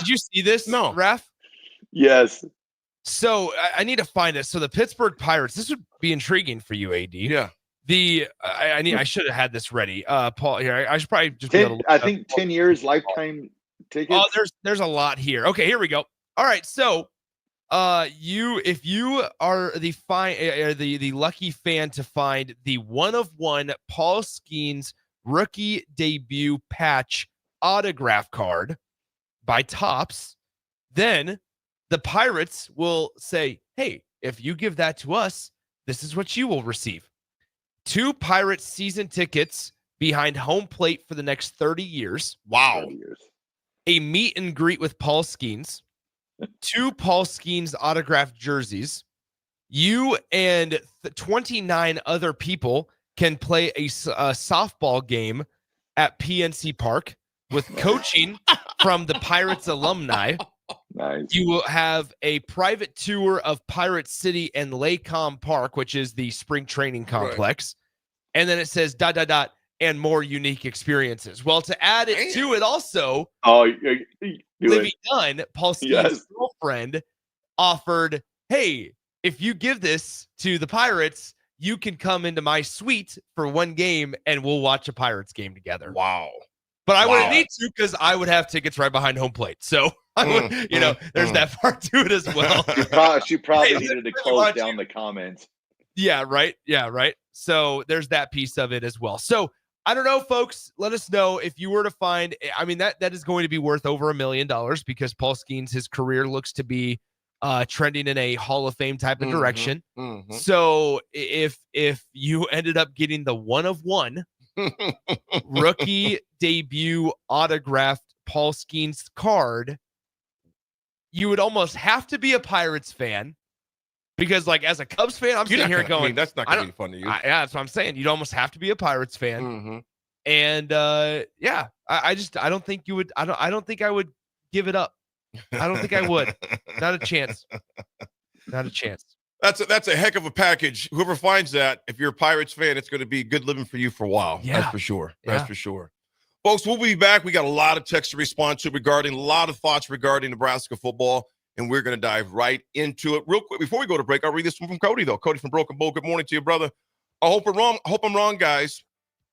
you see this? No, Raff? Yes. So I need to find it. So the Pittsburgh Pirates. This would be intriguing for you, AD. Yeah. I should have had this ready. Paul, here I should probably just. 10 years lifetime tickets. Oh, there's a lot here. Okay, here we go. All right, so if you are the lucky fan to find the 1-of-1 Paul Skeens rookie debut patch autograph card by Topps, then the Pirates will say, hey, if you give that to us, this is what you will receive. 2 Pirates season tickets behind home plate for the next 30 years. Wow. 30 years. A meet and greet with Paul Skeens. 2 Paul Skeens autographed jerseys. You and 29 other people can play a softball game at PNC Park with coaching from the Pirates alumni. Nice. You will have a private tour of Pirate City and Laycom Park, which is the spring training complex. Right. And then it says ... and more unique experiences. Well, to add it to it also, Livy Dunn, Paul Skeens' girlfriend, offered, hey, if you give this to the Pirates, you can come into my suite for one game and we'll watch a Pirates game together. Wow. But I wouldn't need to because I would have tickets right behind home plate. So I would, there's that part to it as well. She probably needed to close down the comments. Yeah, right. So there's that piece of it as well. So I don't know, folks. Let us know if you were to find, I mean, that is going to be worth over $1 million because Paul Skeens, his career looks to be trending in a Hall of Fame type of direction. So if you ended up getting the 1 of 1 rookie debut autographed Paul Skeens card, you would almost have to be a Pirates fan. Because, like, as a Cubs fan, I'm sitting here going, that's not going to be fun to you. Yeah, that's what I'm saying. You'd almost have to be a Pirates fan. And, yeah, I don't think you would. I don't think I would give it up. I don't think I would. Not a chance. Not a chance. That's a heck of a package. Whoever finds that, if you're a Pirates fan, it's going to be good living for you for a while. Yeah. That's for sure. That's for sure. Folks, we'll be back. We got a lot of text to respond to regarding a lot of thoughts regarding Nebraska football. And we're going to dive right into it. Real quick, before we go to break, I'll read this one from Cody, though. Cody from Broken Bow. Good morning to you, brother. I hope I'm wrong, guys,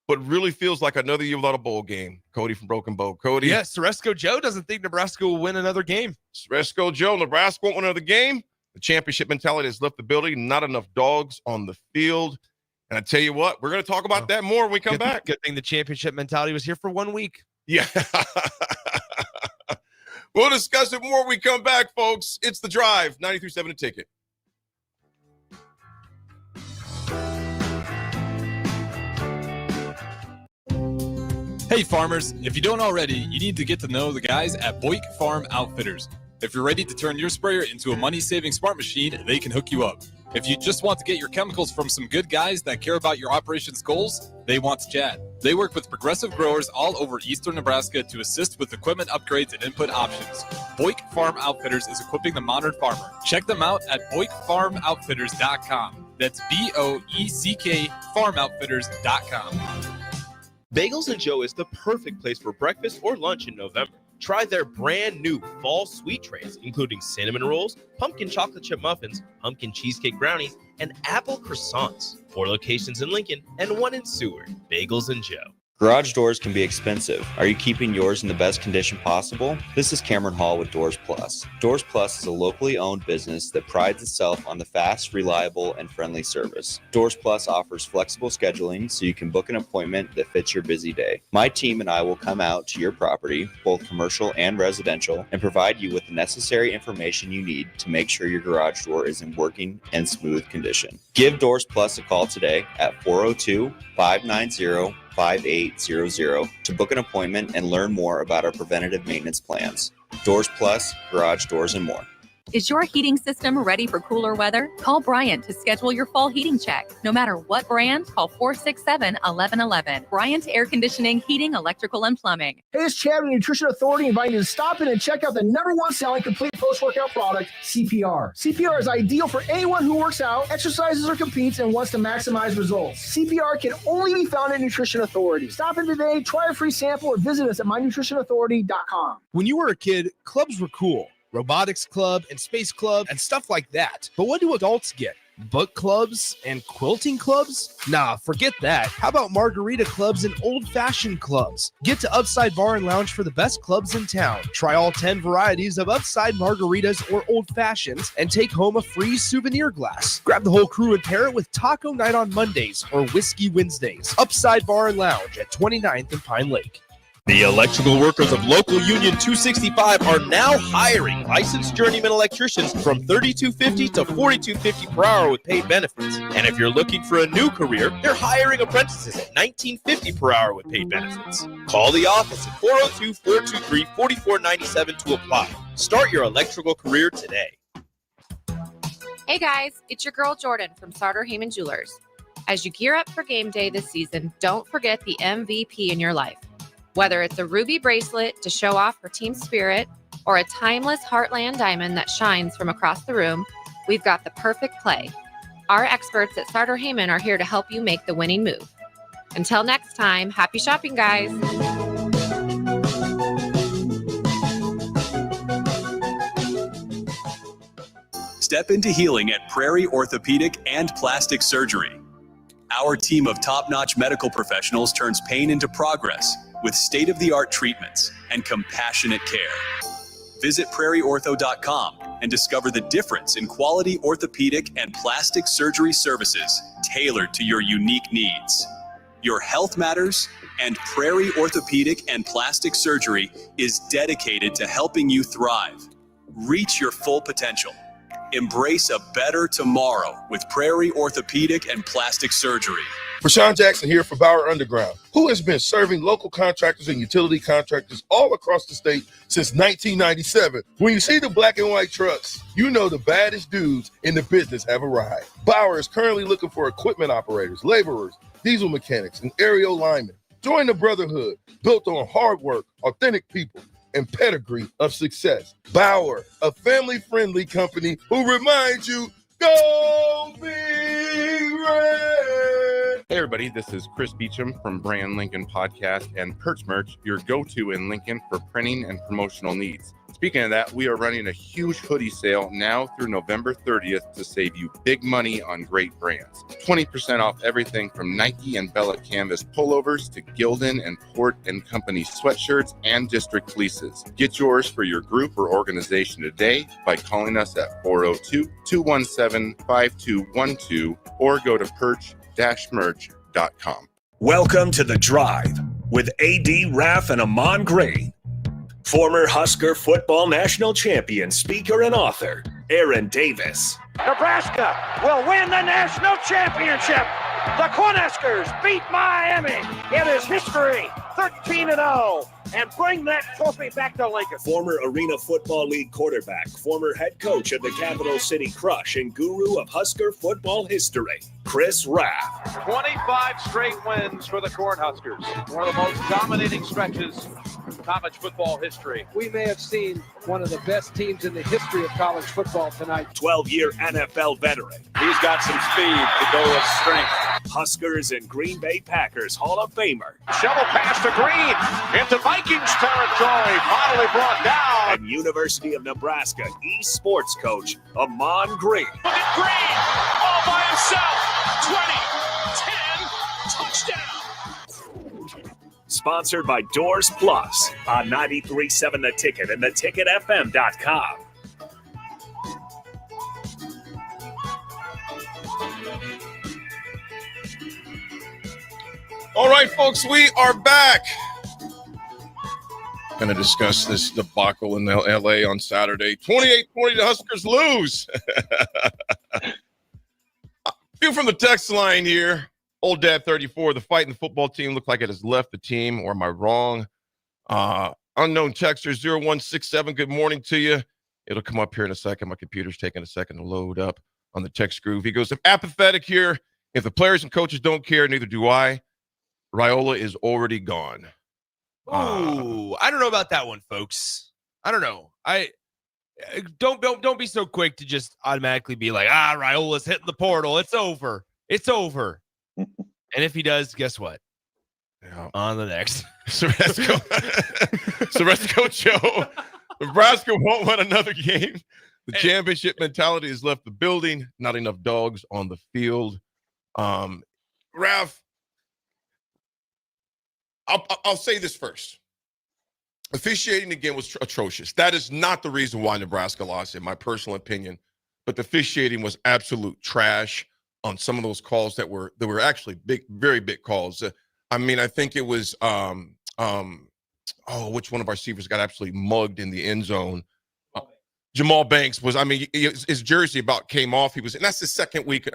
but really feels like another year without a bowl game. Cody from Broken Bow. Cody. Yeah, Ceresco Joe doesn't think Nebraska will win another game. Ceresco Joe, Nebraska won't win another game. The championship mentality has left the building. Not enough dogs on the field. And I tell you what, we're going to talk about that more when we come back. Good thing the championship mentality was here for 1 week. Yeah. We'll discuss it more when we come back, folks. It's The Drive, 93.7 The Ticket. Hey farmers, if you don't already, you need to get to know the guys at Boyk Farm Outfitters. If you're ready to turn your sprayer into a money-saving smart machine, they can hook you up. If you just want to get your chemicals from some good guys that care about your operations goals, they want to chat. They work with progressive growers all over eastern Nebraska to assist with equipment upgrades and input options. Boyk Farm Outfitters is equipping the modern farmer. Check them out at BoykFarmOutfitters.com. That's BOECK FarmOutfitters.com. Bagels and Joe is the perfect place for breakfast or lunch in November. Try their brand new fall sweet trays, including cinnamon rolls, pumpkin chocolate chip muffins, pumpkin cheesecake brownies, and apple croissants. 4 locations in Lincoln and 1 in Seward. Bagels and Joe. Garage doors can be expensive. Are you keeping yours in the best condition possible? This is Cameron Hall with Doors Plus. Doors Plus is a locally owned business that prides itself on the fast, reliable, and friendly service. Doors Plus offers flexible scheduling so you can book an appointment that fits your busy day. My team and I will come out to your property, both commercial and residential, and provide you with the necessary information you need to make sure your garage door is in working and smooth condition. Give Doors Plus a call today at 402-590-5800 to book an appointment and learn more about our preventative maintenance plans. Doors Plus, garage doors, and more. Is your heating system ready for cooler weather? Call Bryant to schedule your fall heating check. No matter what brand, call 467-1111. Bryant Air Conditioning, Heating, Electrical, and Plumbing. Hey, it's Chad with Nutrition Authority inviting you to stop in and check out the #1 selling complete post-workout product, CPR. CPR is ideal for anyone who works out, exercises, or competes and wants to maximize results. CPR can only be found at Nutrition Authority. Stop in today, try a free sample, or visit us at mynutritionauthority.com. When you were a kid, clubs were cool. Robotics club and space club and stuff like that. But what do adults get? Book clubs and quilting clubs? Nah, forget that. How about margarita clubs and old-fashioned clubs? Get to Upside Bar and Lounge for the best clubs in town. Try all 10 varieties of Upside margaritas or old-fashions and take home a free souvenir glass. Grab the whole crew and pair it with taco night on Mondays or whiskey Wednesdays. Upside Bar and Lounge at 29th and Pine Lake. The electrical workers of Local Union 265 are now hiring licensed journeyman electricians from $32.50 to $42.50 per hour with paid benefits. And if you're looking for a new career, they're hiring apprentices at $19.50 per hour with paid benefits. Call the office at 402-423-4497 to apply. Start your electrical career today. Hey guys, it's your girl Jordan from Sartor Heyman Jewelers. As you gear up for game day this season, don't forget the MVP in your life. Whether it's a ruby bracelet to show off her team spirit or a timeless Heartland diamond that shines from across the room, we've got the perfect play. Our experts at Sartor Heyman are here to help you make the winning move. Until next time, happy shopping, guys. Step into healing at Prairie Orthopedic and Plastic Surgery. Our team of top-notch medical professionals turns pain into progress with state-of-the-art treatments and compassionate care. Visit prairieortho.com and discover the difference in quality orthopedic and plastic surgery services tailored to your unique needs. Your health matters, and Prairie Orthopedic and Plastic Surgery is dedicated to helping you thrive. Reach your full potential. Embrace a better tomorrow with Prairie Orthopedic and Plastic Surgery. Rashawn Jackson here for Bauer Underground, who has been serving local contractors and utility contractors all across the state since 1997. When you see the black and white trucks, you know the baddest dudes in the business have arrived. Bauer is currently looking for equipment operators, laborers, diesel mechanics, and aerial linemen. Join the brotherhood built on hard work, authentic people, and pedigree of success. Bauer, a family-friendly company who reminds you, go Big Red! Hey everybody, this is Chris Beecham from Brand Lincoln Podcast and Perch Merch, your go-to in Lincoln for printing and promotional needs. Speaking of that, we are running a huge hoodie sale now through November 30th to save you big money on great brands. 20% off everything from Nike and Bella Canvas pullovers to Gildan and Port & Company sweatshirts and district fleeces. Get yours for your group or organization today by calling us at 402-217-5212 or go to perch-merch.com. Welcome to The Drive with AD Raff and Ahman Gray. Former Husker football national champion, speaker, and author, Aaron Davis. Nebraska will win the national championship. The Cornhuskers beat Miami. It is history, 13-0, and bring that trophy back to Lincoln. Former Arena Football League quarterback, former head coach of the Capital City Crush, and guru of Husker football history, Chris Raff. 25 straight wins for the Cornhuskers. One of the most dominating stretches in college football history. We may have seen one of the best teams in the history of college football tonight. 12-year NFL veteran. He's got some speed to go with strength. Huskers and Green Bay Packers Hall of Famer. Shovel pass to Green into Vikings territory. Finally brought down. And University of Nebraska East sports coach, Ahman Gray. Look at Green all by himself. 20, 10, touchdown. Sponsored by Doors Plus on 93.7 The Ticket and theticketfm.com. All right, folks, we are back. Going to discuss this debacle in L.A. on Saturday. 28-20, the Huskers lose. View from the text line here. Old Dad 34, the fighting football team looked like it has left the team, or am I wrong? Unknown texter 0167, good morning to you. It'll come up here in a second. My computer's taking a second to load up on the text groove. He goes, I'm apathetic here. If the players and coaches don't care, neither do I. Raiola is already gone. Oh, I don't know about that one, folks. I don't know. I don't be so quick to just automatically be like, Raiola's hitting the portal. It's over. It's over. And if he does, guess what? Yeah. On the next. Ceresco Joe. Nebraska won't win another game. The championship mentality has left the building. Not enough dogs on the field. Raff, I'll say this first. Officiating again was atrocious. That is not the reason why Nebraska lost, in my personal opinion. But the officiating was absolute trash on some of those calls that were actually big, very big calls. I think it was which one of our receivers got absolutely mugged in the end zone? Jamal Banks was. His jersey about came off. And that's the second week.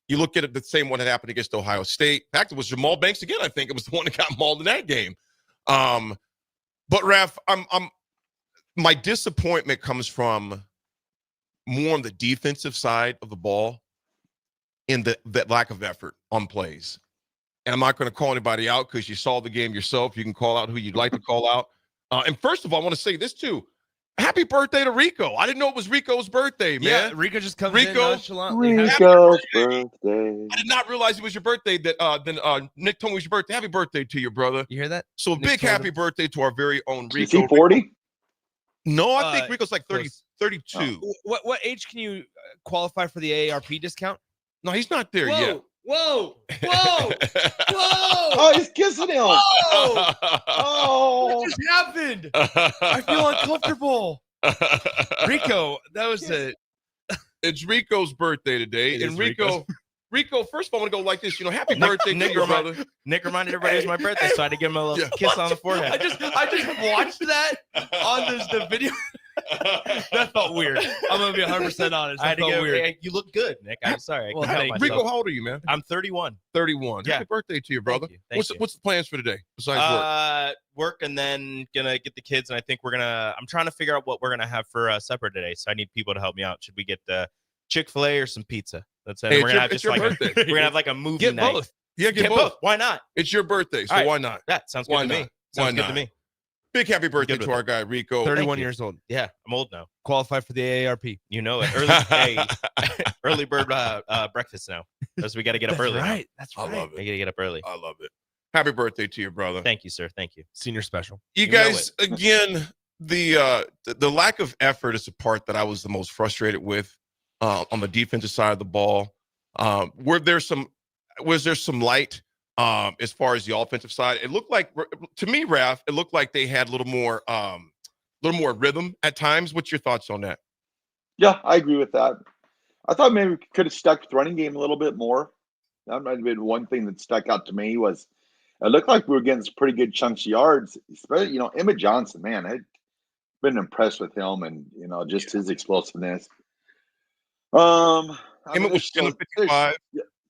You look at it, the same one that happened against Ohio State. In fact, it was Jamal Banks again. I think it was the one that got mauled in that game. But Raff, my disappointment comes from more on the defensive side of the ball, in that lack of effort on plays. And I'm not going to call anybody out because you saw the game yourself. You can call out who you'd like to call out. And first of all, I want to say this too. Happy birthday to Rico. I didn't know it was Rico's birthday, man. Yeah, Rico just comes in nonchalantly. Rico's birthday. I did not realize it was your birthday. Then Nick told me it was your birthday. Happy birthday to you, brother. You hear that? So a big happy birthday to our very own Rico. Is he 40? No, I think Rico's like 30, 32. What age can you qualify for the AARP discount? No, he's not there yet. Whoa! Oh, he's kissing him. Oh! What just happened? I feel uncomfortable. Rico, that was it. It's Rico's birthday today, and Rico Rico, first of all, I want to go like this. Happy birthday to your brother. Nick reminded everybody it was my birthday, so I had to give him a little kiss on the forehead. I just watched that on the video. That felt weird. I'm gonna be 100% honest. That felt weird. Hey, you look good, Nick. I'm sorry. Well, Rico, how old are you, man? I'm 31. 31. Yeah. Happy birthday to your brother. Thank you. What's the plans for today besides work? Work and then gonna get the kids, and I think I'm trying to figure out what we're gonna have for supper today. So I need people to help me out. Should we get Chick-fil-A or some pizza? That's it. Hey, we're gonna have birthday. we're gonna have like a movie Get night. both. Yeah, get both. Why not? It's your birthday, so All right. why not? That sounds good to me. Sounds good to me. Big happy birthday Good with to our it. guy Rico. 31 years old. Yeah, I'm old now. Qualified for the AARP. You know it. Early bird breakfast now. Because we got to get up early. Right. That's I right. love We it. got to get up early. I love it. Happy birthday to your brother. Thank you, sir. Thank you. Senior special. You know guys, again, the lack of effort is the part that I was the most frustrated with on the defensive side of the ball. Was there some light as far as the offensive side? It looked like, to me, Raff, it looked like they had a little more rhythm at times. What's your thoughts on that? Yeah, I agree with that. I thought maybe we could have stuck with running game a little bit more. That might have been one thing that stuck out to me was it looked like we were getting some pretty good chunks of yards. Especially, Emmett Johnson, man, I've been impressed with him and, just his explosiveness. Emmett was still at 55.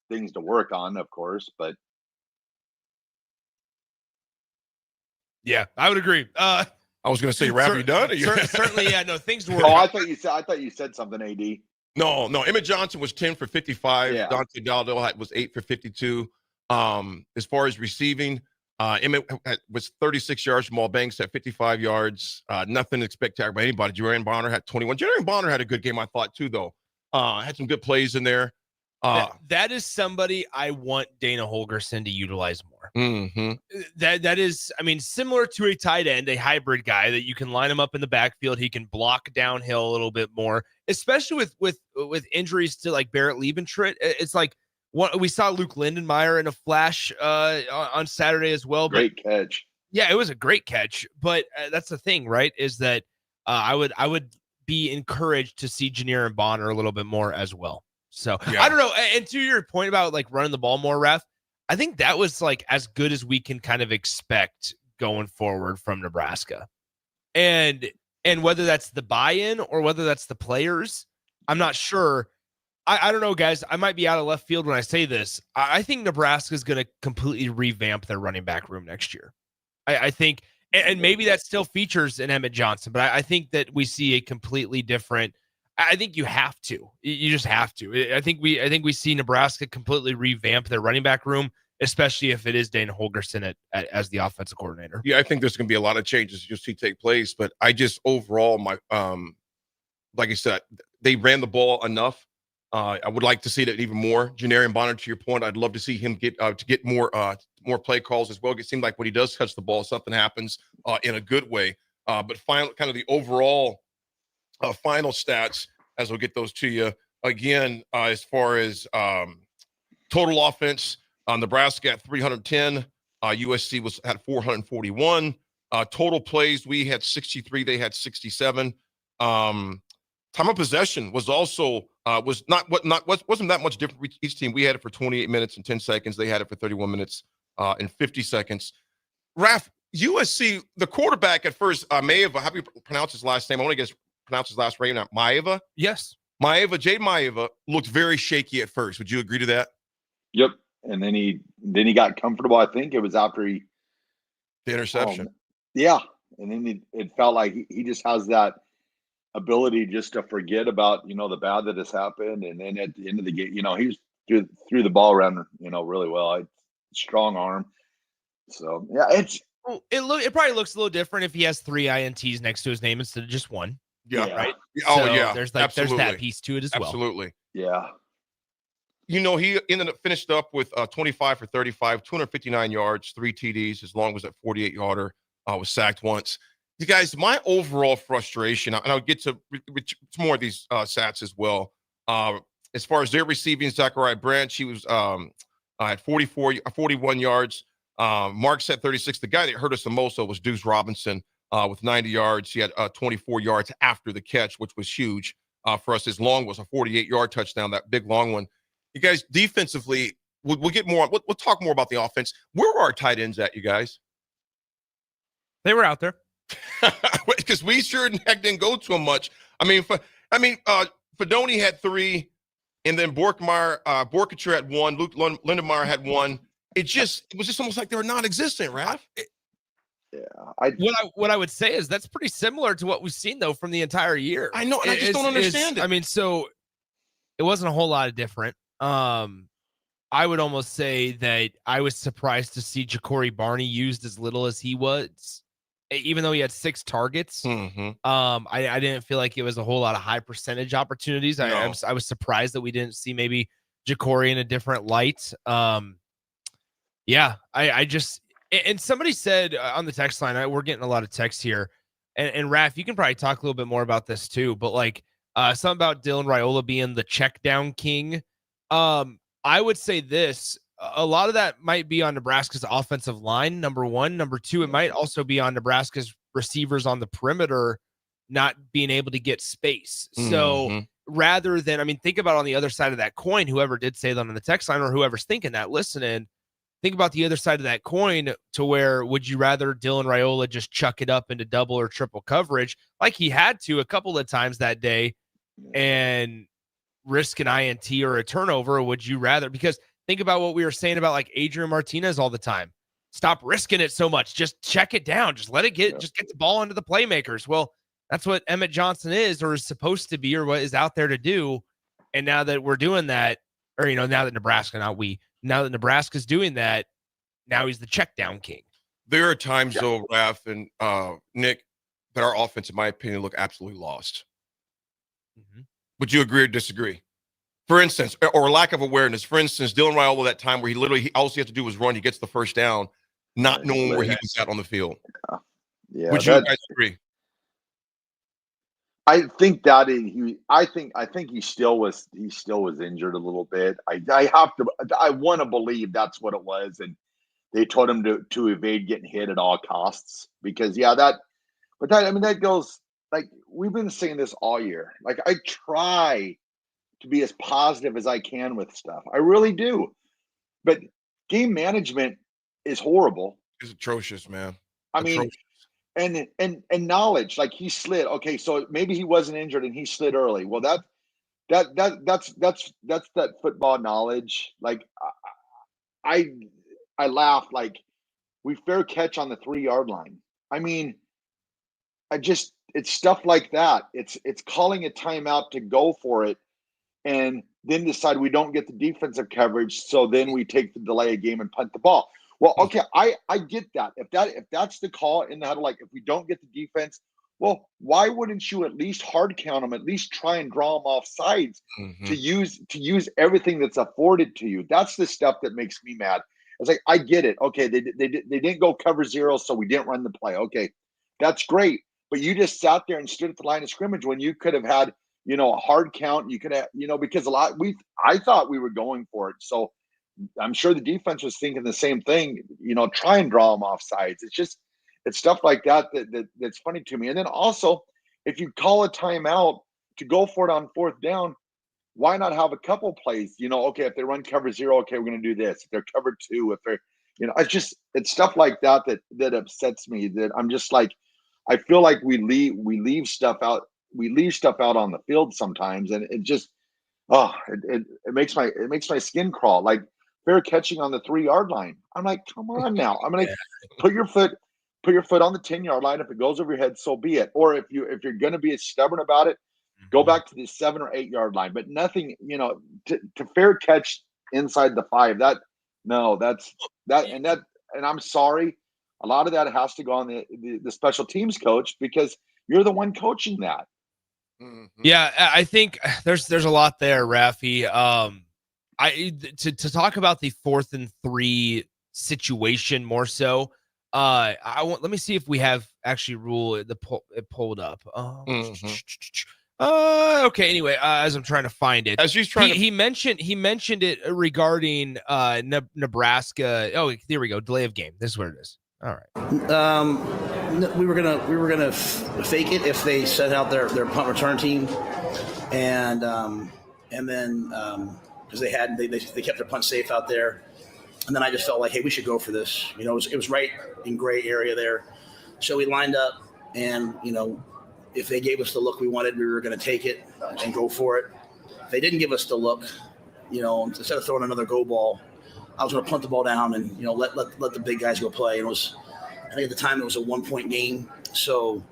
Things to work on, of course, but Yeah, I would agree. I was going to say, Raff, you done? Certainly, yeah. No, things to work. I thought you said something, AD. No. Emmett Johnson was 10 for 55. Yeah. Dante Daldell was 8 for 52. As far as receiving, Emmett was 36 yards. Jamal Banks had 55 yards. Nothing spectacular by anybody. Jermaine Bonner had 21. Jermaine Bonner had a good game, I thought, too, though. Had some good plays in there. That is somebody I want Dana Holgerson to utilize more. Mm-hmm. That is, similar to a tight end, a hybrid guy that you can line him up in the backfield. He can block downhill a little bit more, especially with injuries to like Barrett Liebentritt. It's like what we saw Luke Lindenmeyer in a flash on Saturday as well. Great catch. Yeah, it was a great catch. But that's the thing, right? Is that I would be encouraged to see Janier and Bonner a little bit more as well. So yeah. I don't know. And to your point about like running the ball more, Raff, I think that was like as good as we can kind of expect going forward from Nebraska. And whether that's the buy-in or whether that's the players, I'm not sure. I don't know, guys. I might be out of left field when I say this. I think Nebraska is going to completely revamp their running back room next year. I think, and maybe that still features an Emmett Johnson, but I think that we see a completely different. I think you have to. You just have to. I think we see Nebraska completely revamp their running back room, especially if it is Dana Holgerson as the offensive coordinator. Yeah, I think there's going to be a lot of changes you'll see take place, but I just overall like I said, they ran the ball enough. I would like to see that even more. Janier Bonner, to your point, I'd love to see him get more play calls as well. It seems like when he does touch the ball, something happens in a good way. But finally, kind of the overall final stats, as we'll get those to you again, as far as total offense, Nebraska at 310, USC had 441. Total plays, we had 63, they had 67. Time of possession was also wasn't that much different for each team. We had it for 28 minutes and 10 seconds. They had it for 31 minutes and 50 seconds. Raff, USC, the quarterback at first, Maeva, how do you pronounce his last name? I want to pronounce his last name. Maeva? Yes. Jade Maeva looked very shaky at first. Would you agree to that? Yep. And then he got comfortable. I think it was after the interception. Yeah. And then it felt like he just has that ability just to forget about, the bad that has happened. And then at the end of the game, he was threw the ball around, really well. Strong arm. So yeah, it probably looks a little different if he has 3 INTs next to his name instead of just one. Yeah. Right. Oh, so yeah. There's Absolutely. that piece to it as well. Absolutely. Yeah. He finished up with 25 for 35, 259 yards, 3 TDs. His long was at 48-yarder. Was sacked once. You guys, my overall frustration, and I'll get to more of these stats as well. As far as their receiving, Zachariah Branch, he was at 41 yards. Mark at 36. The guy that hurt us the most, though, was Deuce Robinson with 90 yards. He had 24 yards after the catch, which was huge for us. His long was a 48-yard touchdown, that big long one. You guys, defensively, we'll get more. We'll talk more about the offense. Where were our tight ends at, you guys? They were out there. Because we sure heck didn't go to them much. Fedoni had 3, and then Borkacher had 1. Luke Lindemeyer had 1. It was just almost like they were non-existent, Raff. What I would say is that's pretty similar to what we've seen though from the entire year. I know, and I just don't understand it. So it wasn't a whole lot of different. I would almost say that I was surprised to see Ja'Cory Barney used as little as he was, even though he had 6 targets. Mm-hmm. I didn't feel like it was a whole lot of high percentage opportunities. No. I was surprised that we didn't see maybe Ja'Cory in a different light. And somebody said on the text line, we're getting a lot of texts here, and Raff, you can probably talk a little bit more about this too, but like something about Dylan Raiola being the check down king. I would say this, a lot of that might be on Nebraska's offensive line, number one. Number two, it might also be on Nebraska's receivers on the perimeter not being able to get space. So rather than, think about on the other side of that coin, whoever did say that on the text line or whoever's thinking that, listening, think about the other side of that coin to where would you rather Dylan Raiola just chuck it up into double or triple coverage like he had to a couple of times that day and risk an INT or a turnover? Or would you rather, because think about what we were saying about like Adrian Martinez all the time. Stop risking it so much. Just check it down. Just let it just get the ball into the playmakers. Well, that's what Emmett Johnson is or is supposed to be or what is out there to do. And now that we're doing that, or, now that Nebraska, now that Nebraska's doing that, now he's the check down king. There are times, though, Raff and Nick, that our offense, in my opinion, look absolutely lost. Would you agree or disagree? For instance, or lack of awareness. For instance, Dylan Raiola, that time where he all he has to do was run, he gets the first down, not knowing where he was at on the field. Yeah. Would you guys agree? I think he still was injured a little bit. I want to believe that's what it was, and they told him to evade getting hit at all costs because that goes, like, we've been saying this all year. Like, I try to be as positive as I can with stuff. I really do. But game management is horrible. It's atrocious, man. And knowledge, like he slid. Okay, so maybe he wasn't injured and he slid early. Well, that's that football knowledge. Like I laugh, like we fair catch on the 3-yard line. It's stuff like that. It's calling a timeout to go for it and then decide we don't get the defensive coverage, so then we take the delay of game and punt the ball. Well, okay, I get that. If that's the call in the huddle, like if we don't get the defense, well, why wouldn't you at least hard count them, at least try and draw them off sides to use everything that's afforded to you? That's the stuff that makes me mad. It's like, I get it. Okay, they didn't go cover 0, so we didn't run the play. Okay, that's great. But you just sat there and stood at the line of scrimmage when you could have had, a hard count. You could have, because I thought we were going for it. So I'm sure the defense was thinking the same thing, try and draw them off sides. It's stuff like that's funny to me. And then also, if you call a timeout to go for it on 4th down, why not have a couple plays? Okay, if they run cover 0, okay, we're going to do this. If they're cover 2, if they're, it's stuff like that upsets me. That I'm just like, I feel like we leave stuff out. We leave stuff out on the field sometimes, and it just, it makes my skin crawl. Like fair catching on the 3-yard line. I'm like, come on now. I'm like, put your foot on the 10-yard line. If it goes over your head, so be it. Or if you're going to be as stubborn about it, go back to the 7 or 8-yard line. But nothing, to fair catch inside the 5. And I'm sorry. A lot of that has to go on the special teams coach because you're the one coaching that. Yeah, I think there's a lot there, Raffy. To talk about the 4th and 3 situation more so. Let me see if we have actually it pulled up. Okay. Anyway, as I'm trying to find it, as he's trying, he mentioned it regarding Nebraska. Oh, there we go. Delay of game. This is where it is. All right. We were gonna fake it if they set out their punt return team, and then because they kept their punt safe out there. And then I just felt like, hey, we should go for this. You know, it was right in gray area there. So we lined up, and, you know, if they gave us the look we wanted, we were going to take it and go for it. If they didn't give us the look, you know, instead of throwing another go ball, I was going to punt the ball down and, you know, let the big guys go play. And I think at the time it was a 1-point game. So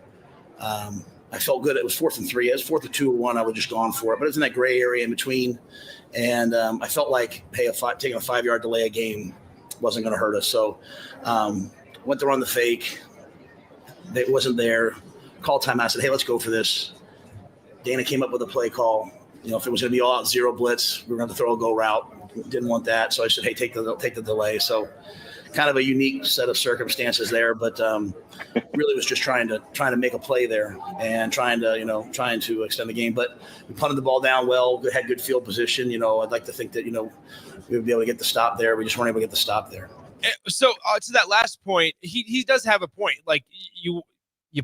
I felt good. It was 4th and 3. It was 4th and 2 or 1. I would just gone for it, but it was in that gray area in between. And I felt like, hey, taking a 5-yard delay a game wasn't going to hurt us. So went to run the fake. It wasn't there. Called timeout. I said, hey, let's go for this. Dana came up with a play call. You know, if it was going to be all out 0 blitz, we were going to throw a go route. Didn't want that. So I said, hey, take the delay. So kind of a unique set of circumstances there, but really was just trying to make a play there and trying to extend the game. But we punted the ball down well, had good field position. You know, I'd like to think that, you know, we would be able to get the stop there. We just weren't able to get the stop there. So to that last point, he does have a point. Like you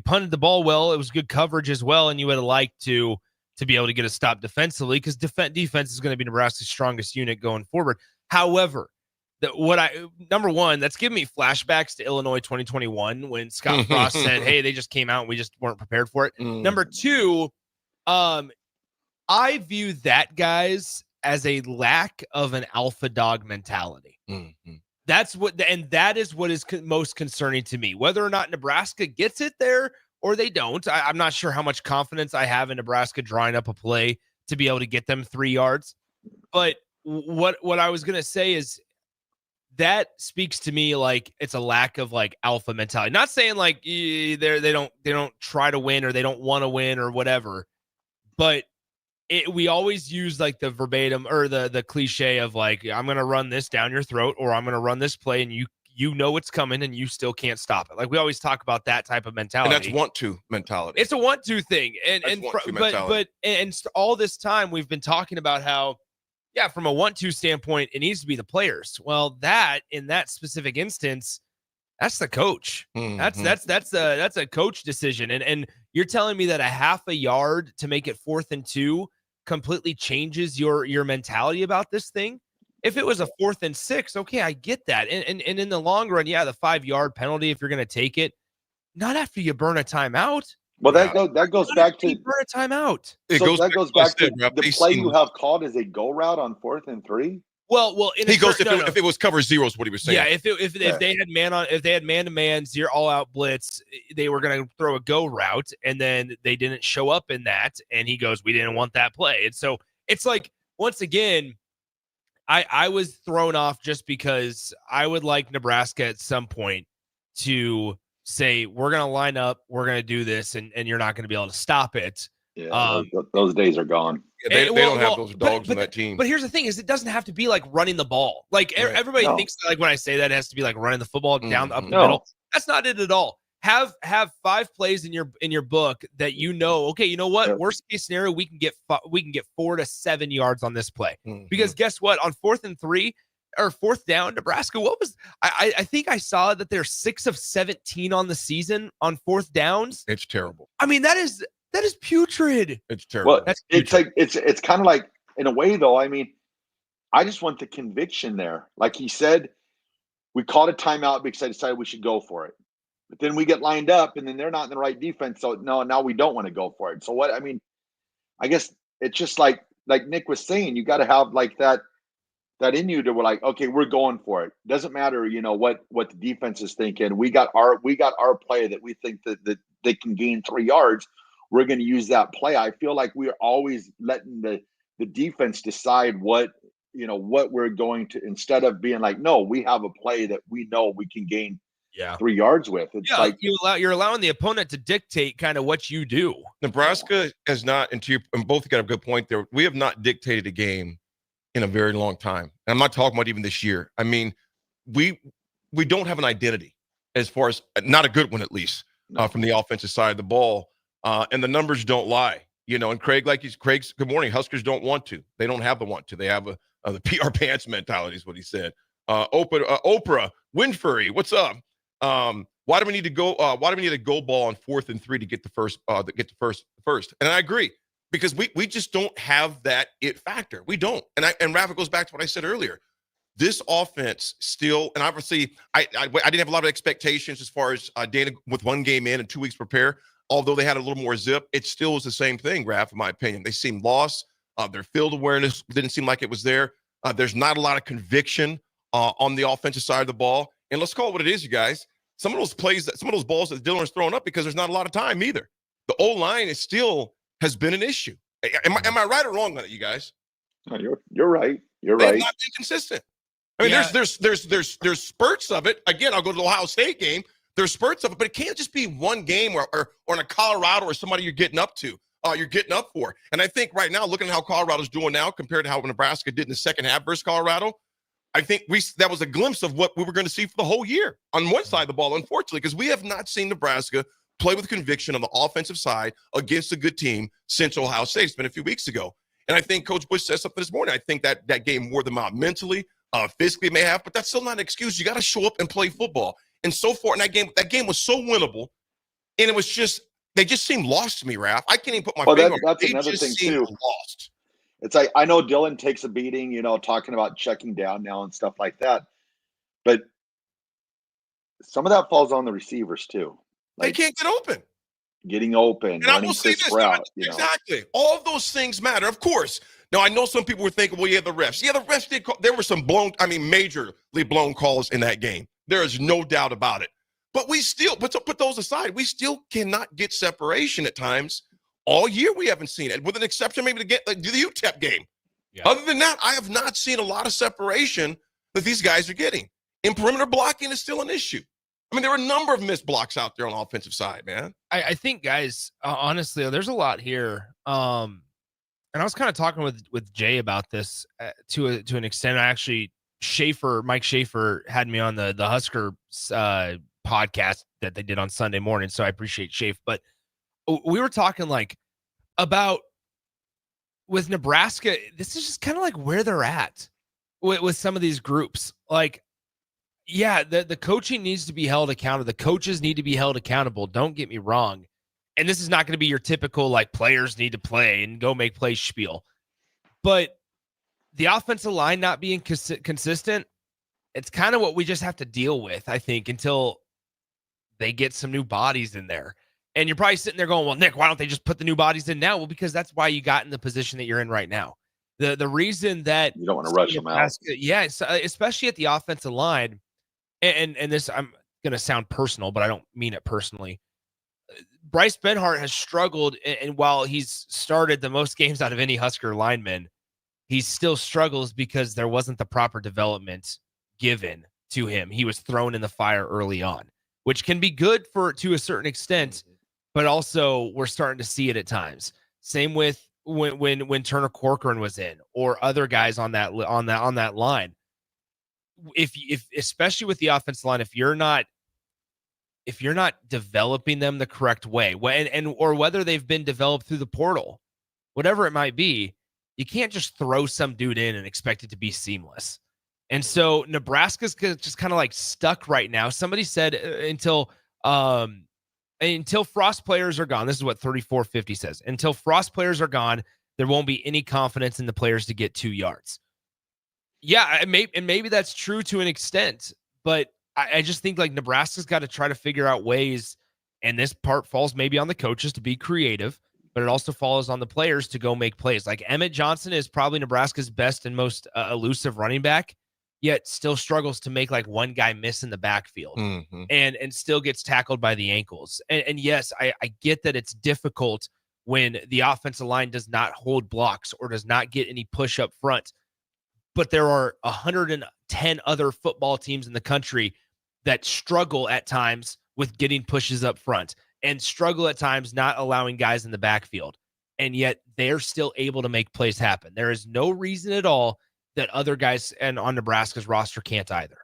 punted the ball well. It was good coverage as well, and you would have liked to be able to get a stop defensively, because defense is going to be Nebraska's strongest unit going forward. However, number one, that's giving me flashbacks to Illinois 2021 when Scott Frost said, hey, they just came out and we just weren't prepared for it. Number two, I view that, guys, as a lack of an alpha dog mentality. That is what is most concerning to me. Whether or not Nebraska gets it there or they don't, I'm not sure how much confidence I have in Nebraska drawing up a play to be able to get them 3 yards. But what I was gonna say is that speaks to me like it's a lack of like alpha mentality. Not saying like they don't try to win or they don't want to win or whatever, but we always use like the verbatim or the cliche of like, I'm going to run this down your throat, or I'm going to run this play and you know it's coming and you still can't stop it. Like we always talk about that type of mentality. And that's want to mentality. It's a want to thing. But all this time we've been talking about how, yeah, from a want to standpoint, it needs to be the players. Well, that in that specific instance, that's the coach. That's a coach decision. And you're telling me that a half a yard to make it 4th and 2 completely changes your mentality about this thing? If it was a 4th and 6, okay, I get that. And in the long run, yeah, the 5-yard penalty, if you're going to take it, not after you burn a timeout. Well, that goes back to burn a timeout. That goes back to the play you have called as a go route on 4th and 3. Well, if it was cover 0 is what he was saying. Yeah, if they had man-to-man 0 all-out blitz, they were going to throw a go route, and then they didn't show up in that, and he goes, we didn't want that play. And so it's like, once again, I was thrown off just because I would like Nebraska at some point to say, we're going to line up, we're going to do this, and you're not going to be able to stop it. Yeah, those days are gone. Yeah, they don't have those dogs on that team. But here's the thing: is it doesn't have to be like running the ball. Like everybody thinks that, like when I say that, it has to be like running the football down up the middle. That's not it at all. Have 5 plays in your book that okay, you know what? Worst case scenario, we can get 4 to 7 yards on this play. Because guess what? On 4th and 3 or 4th down, Nebraska, what was I think I saw that they're 6 of 17 on the season on 4th downs. It's terrible. I mean, that is putrid. It's terrible. Well, it's kind of like, in a way though, I mean, I just want the conviction there. Like he said, we called a timeout because I decided we should go for it. But then we get lined up and then they're not in the right defense. So no, now we don't want to go for it. So what, I mean, I guess it's just like Nick was saying, you got to have like that in you to, we're like, okay, we're going for it. Doesn't matter, you know, what the defense is thinking. We got our play that we think that they can gain 3 yards. We're going to use that play. I feel like we're always letting the defense decide what we're going to, instead of being like, no, we have a play that we know we can gain 3 yards with. It's like you're allowing the opponent to dictate kind of what you do. Nebraska has not, and both got a good point there. We have not dictated a game in a very long time. And I'm not talking about even this year. I mean, we don't have an identity, as far as not a good one, at least from the offensive side of the ball. And the numbers don't lie, you know. And Craig's good morning. Huskers don't want to. They don't have the want to. They have the PR pants mentality, is what he said. Oprah Winfrey, what's up? Why do we need to go? Why do we need a go ball on 4th and 3 to get the first? And I agree. because we just don't have that it factor. We don't. And Rafa goes back to what I said earlier. This offense still, and obviously I didn't have a lot of expectations as far as Dana with 1 game in and 2 weeks prepare. Although they had a little more zip, it still was the same thing, Raff, in my opinion. They seemed lost. Their field awareness didn't seem like it was there. There's not a lot of conviction on the offensive side of the ball. And let's call it what it is, you guys. Some of those balls that Dillon is throwing up because there's not a lot of time either. The O-line has been an issue. Am I right or wrong on it, you guys? No, you're right. You're They've right. not been consistent. I mean, there's spurts of it. Again, I'll go to the Ohio State game. There's spurts of it, but it can't just be one game or in a Colorado or somebody you're getting up for. And I think right now, looking at how Colorado's doing now compared to how Nebraska did in the second half versus Colorado, I think that was a glimpse of what we were going to see for the whole year on one side of the ball, unfortunately, because we have not seen Nebraska play with conviction on the offensive side against a good team since Ohio State. It's been a few weeks ago. And I think Coach Bush said something this morning. I think that game wore them out mentally, physically may have, but that's still not an excuse. You got to show up and play football. And so far in that game was so winnable, and it was just they just seemed lost to me, Raff. I can't even put my finger on it. That's They another just thing seemed too. lost. It's like I know Dillon takes a beating, talking about checking down now and stuff like that, but some of that falls on the receivers too. They can't get open. Getting open, and I will say this, exactly. All of those things matter, of course. Now, I know some people were thinking, well, the refs. Yeah, the refs did. There were some majorly blown calls in that game. There is no doubt about it. But we still, put those aside, we still cannot get separation at times. All year we haven't seen it, with an exception maybe to get the UTEP game. Yeah. Other than that, I have not seen a lot of separation that these guys are getting. And perimeter blocking is still an issue. I mean, there are a number of missed blocks out there on the offensive side, man. I think, guys, honestly, there's a lot here. And I was kind of talking with Jay about this to an extent. I actually, Mike Schaefer had me on the Husker podcast that they did on Sunday morning. So I appreciate Schaefer. But we were talking about with Nebraska, this is just kind of like where they're at with some of these groups. Yeah, the coaching needs to be held accountable. The coaches need to be held accountable. Don't get me wrong. And this is not going to be your typical players need to play and go make plays spiel. But the offensive line not being consistent, it's kind of what we just have to deal with, I think, until they get some new bodies in there. And you're probably sitting there going, well, Nick, why don't they just put the new bodies in now? Well, because that's why you got in the position that you're in right now. The reason that you don't want to rush them out. Yeah, especially at the offensive line. And this, I'm going to sound personal, but I don't mean it personally. Bryce Benhart has struggled, and while he's started the most games out of any Husker lineman, he still struggles because there wasn't the proper development given to him. He was thrown in the fire early on, which can be good to a certain extent, but also we're starting to see it at times. Same with when Turner Corcoran was in, or other guys on that line. If especially with the offensive line, if you're not developing them the correct way, or whether they've been developed through the portal, whatever it might be, you can't just throw some dude in and expect it to be seamless. And so Nebraska's just kind of stuck right now. Somebody said until Frost players are gone, this is what 3450 says. Until Frost players are gone, there won't be any confidence in the players to get 2 yards. Yeah, maybe that's true to an extent, but I just think Nebraska's got to try to figure out ways, and this part falls maybe on the coaches to be creative, but it also falls on the players to go make plays. Emmett Johnson is probably Nebraska's best and most elusive running back, yet still struggles to make one guy miss in the backfield, and still gets tackled by the ankles. And yes, I get that it's difficult when the offensive line does not hold blocks or does not get any push up front. But there are 110 other football teams in the country that struggle at times with getting pushes up front and struggle at times not allowing guys in the backfield. And yet they're still able to make plays happen. There is no reason at all that other guys on Nebraska's roster can't either.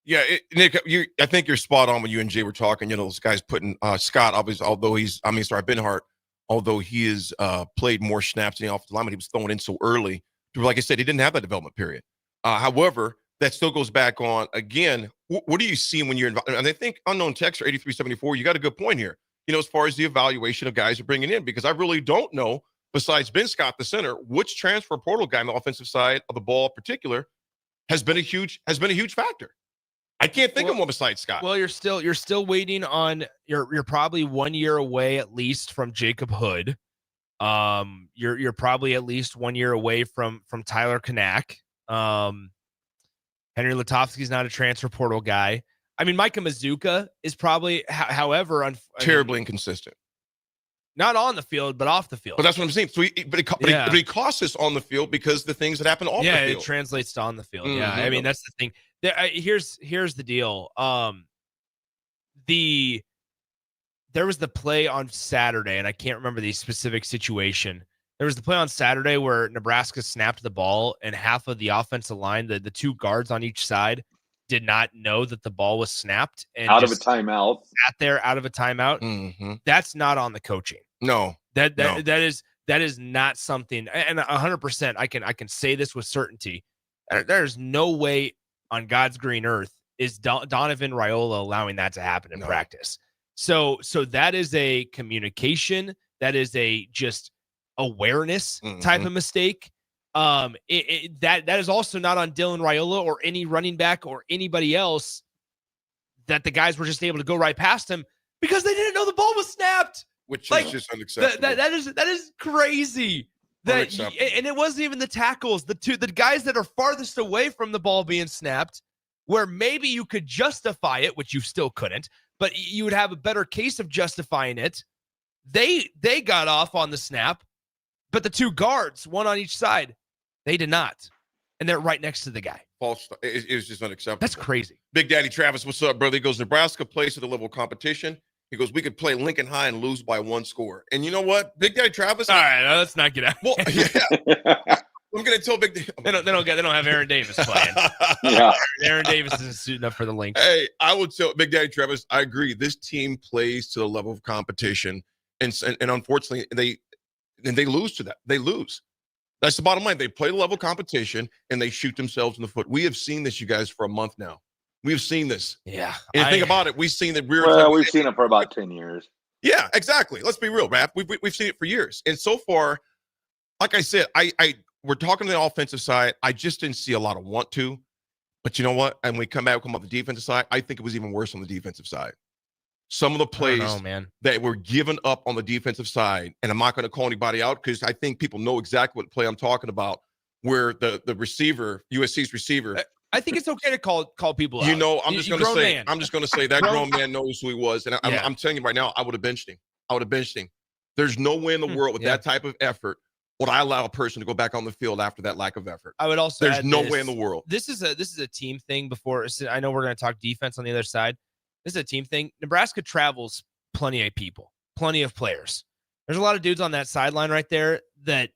Yeah, Nick, I think you're spot on when you and Jay were talking. Those guys putting Scott, obviously, Benhart, although he has played more snaps in the offensive line, but he was thrown in so early. Like I said, he didn't have that development period. However, that still goes back on, again, what do you see when you're involved? And I think Unknown Texter 8374, you got a good point here, as far as the evaluation of guys you're bringing in, because I really don't know besides Ben Scott, the center, which transfer portal guy on the offensive side of the ball in particular has been a huge factor. I can't think of one besides Scott. Well, you're still waiting on you're probably 1 year away at least from Jacob Hood. You're probably at least 1 year away from Tyler Kanak. Henry Lutovsky's not a transfer portal guy. I mean, Micah Mazuka is probably, however, terribly inconsistent. Not on the field, but off the field. But that's what I'm saying. So he costs us on the field because the things that happen off the field. Yeah, it translates to on the field. Mm-hmm. Yeah, I mean, that's the thing. Here's the deal. There was the play on Saturday, and I can't remember the specific situation. There was the play on Saturday where Nebraska snapped the ball, and half of the offensive line, the two guards on each side, did not know that the ball was snapped and out of a timeout. Sat there out of a timeout. Mm-hmm. That's not on the coaching. No, that is not something. And 100%, I can say this with certainty. There's no way on God's green earth is Donovan Raiola allowing that to happen in practice. So that is a communication. That is a just awareness type of mistake. That is also not on Dylan Raiola or any running back or anybody else, that the guys were just able to go right past him because they didn't know the ball was snapped. Which is just unacceptable. That is crazy. And it wasn't even the tackles, the guys that are farthest away from the ball being snapped, where maybe you could justify it, which you still couldn't, but you would have a better case of justifying it. They got off on the snap, but the two guards, one on each side, they did not. And they're right next to the guy. False. It was just unacceptable. That's crazy. Big Daddy Travis, what's up, brother? He goes, Nebraska plays to the level of competition. He goes, we could play Lincoln High and lose by 1 score. And you know what? Big Daddy Travis. All right, let's not get out. Well, yeah. I'm going to tell Big Daddy. They don't have Aaron Davis playing. Yeah. Aaron Davis isn't suiting up for the Lynx. Hey, I would tell Big Daddy Travis, I agree. This team plays to the level of competition. And unfortunately, they lose to that. They lose. That's the bottom line. They play the level of competition and they shoot themselves in the foot. We have seen this, you guys, for a month now. We've seen this. Yeah. And think about it. We've seen that. We've seen it for about 10 years. Yeah, exactly. Let's be real, Raff. We've seen it for years. And so far, like I said, we're talking to the offensive side. I just didn't see a lot of want to. But you know what? And we come up the defensive side. I think it was even worse on the defensive side. Some of the plays that were given up on the defensive side, and I'm not going to call anybody out because I think people know exactly what play I'm talking about, where the receiver, USC's receiver. I think it's okay to call people out. You know, I'm just going to say that grown man knows who he was. And I'm telling you right now, I would have benched him. There's no way in the world with that type of effort would I allow a person to go back on the field after that lack of effort. I would also There's no way in the world. This is a team thing before. I know we're going to talk defense on the other side. This is a team thing. Nebraska travels plenty of people, plenty of players. There's a lot of dudes on that sideline right there that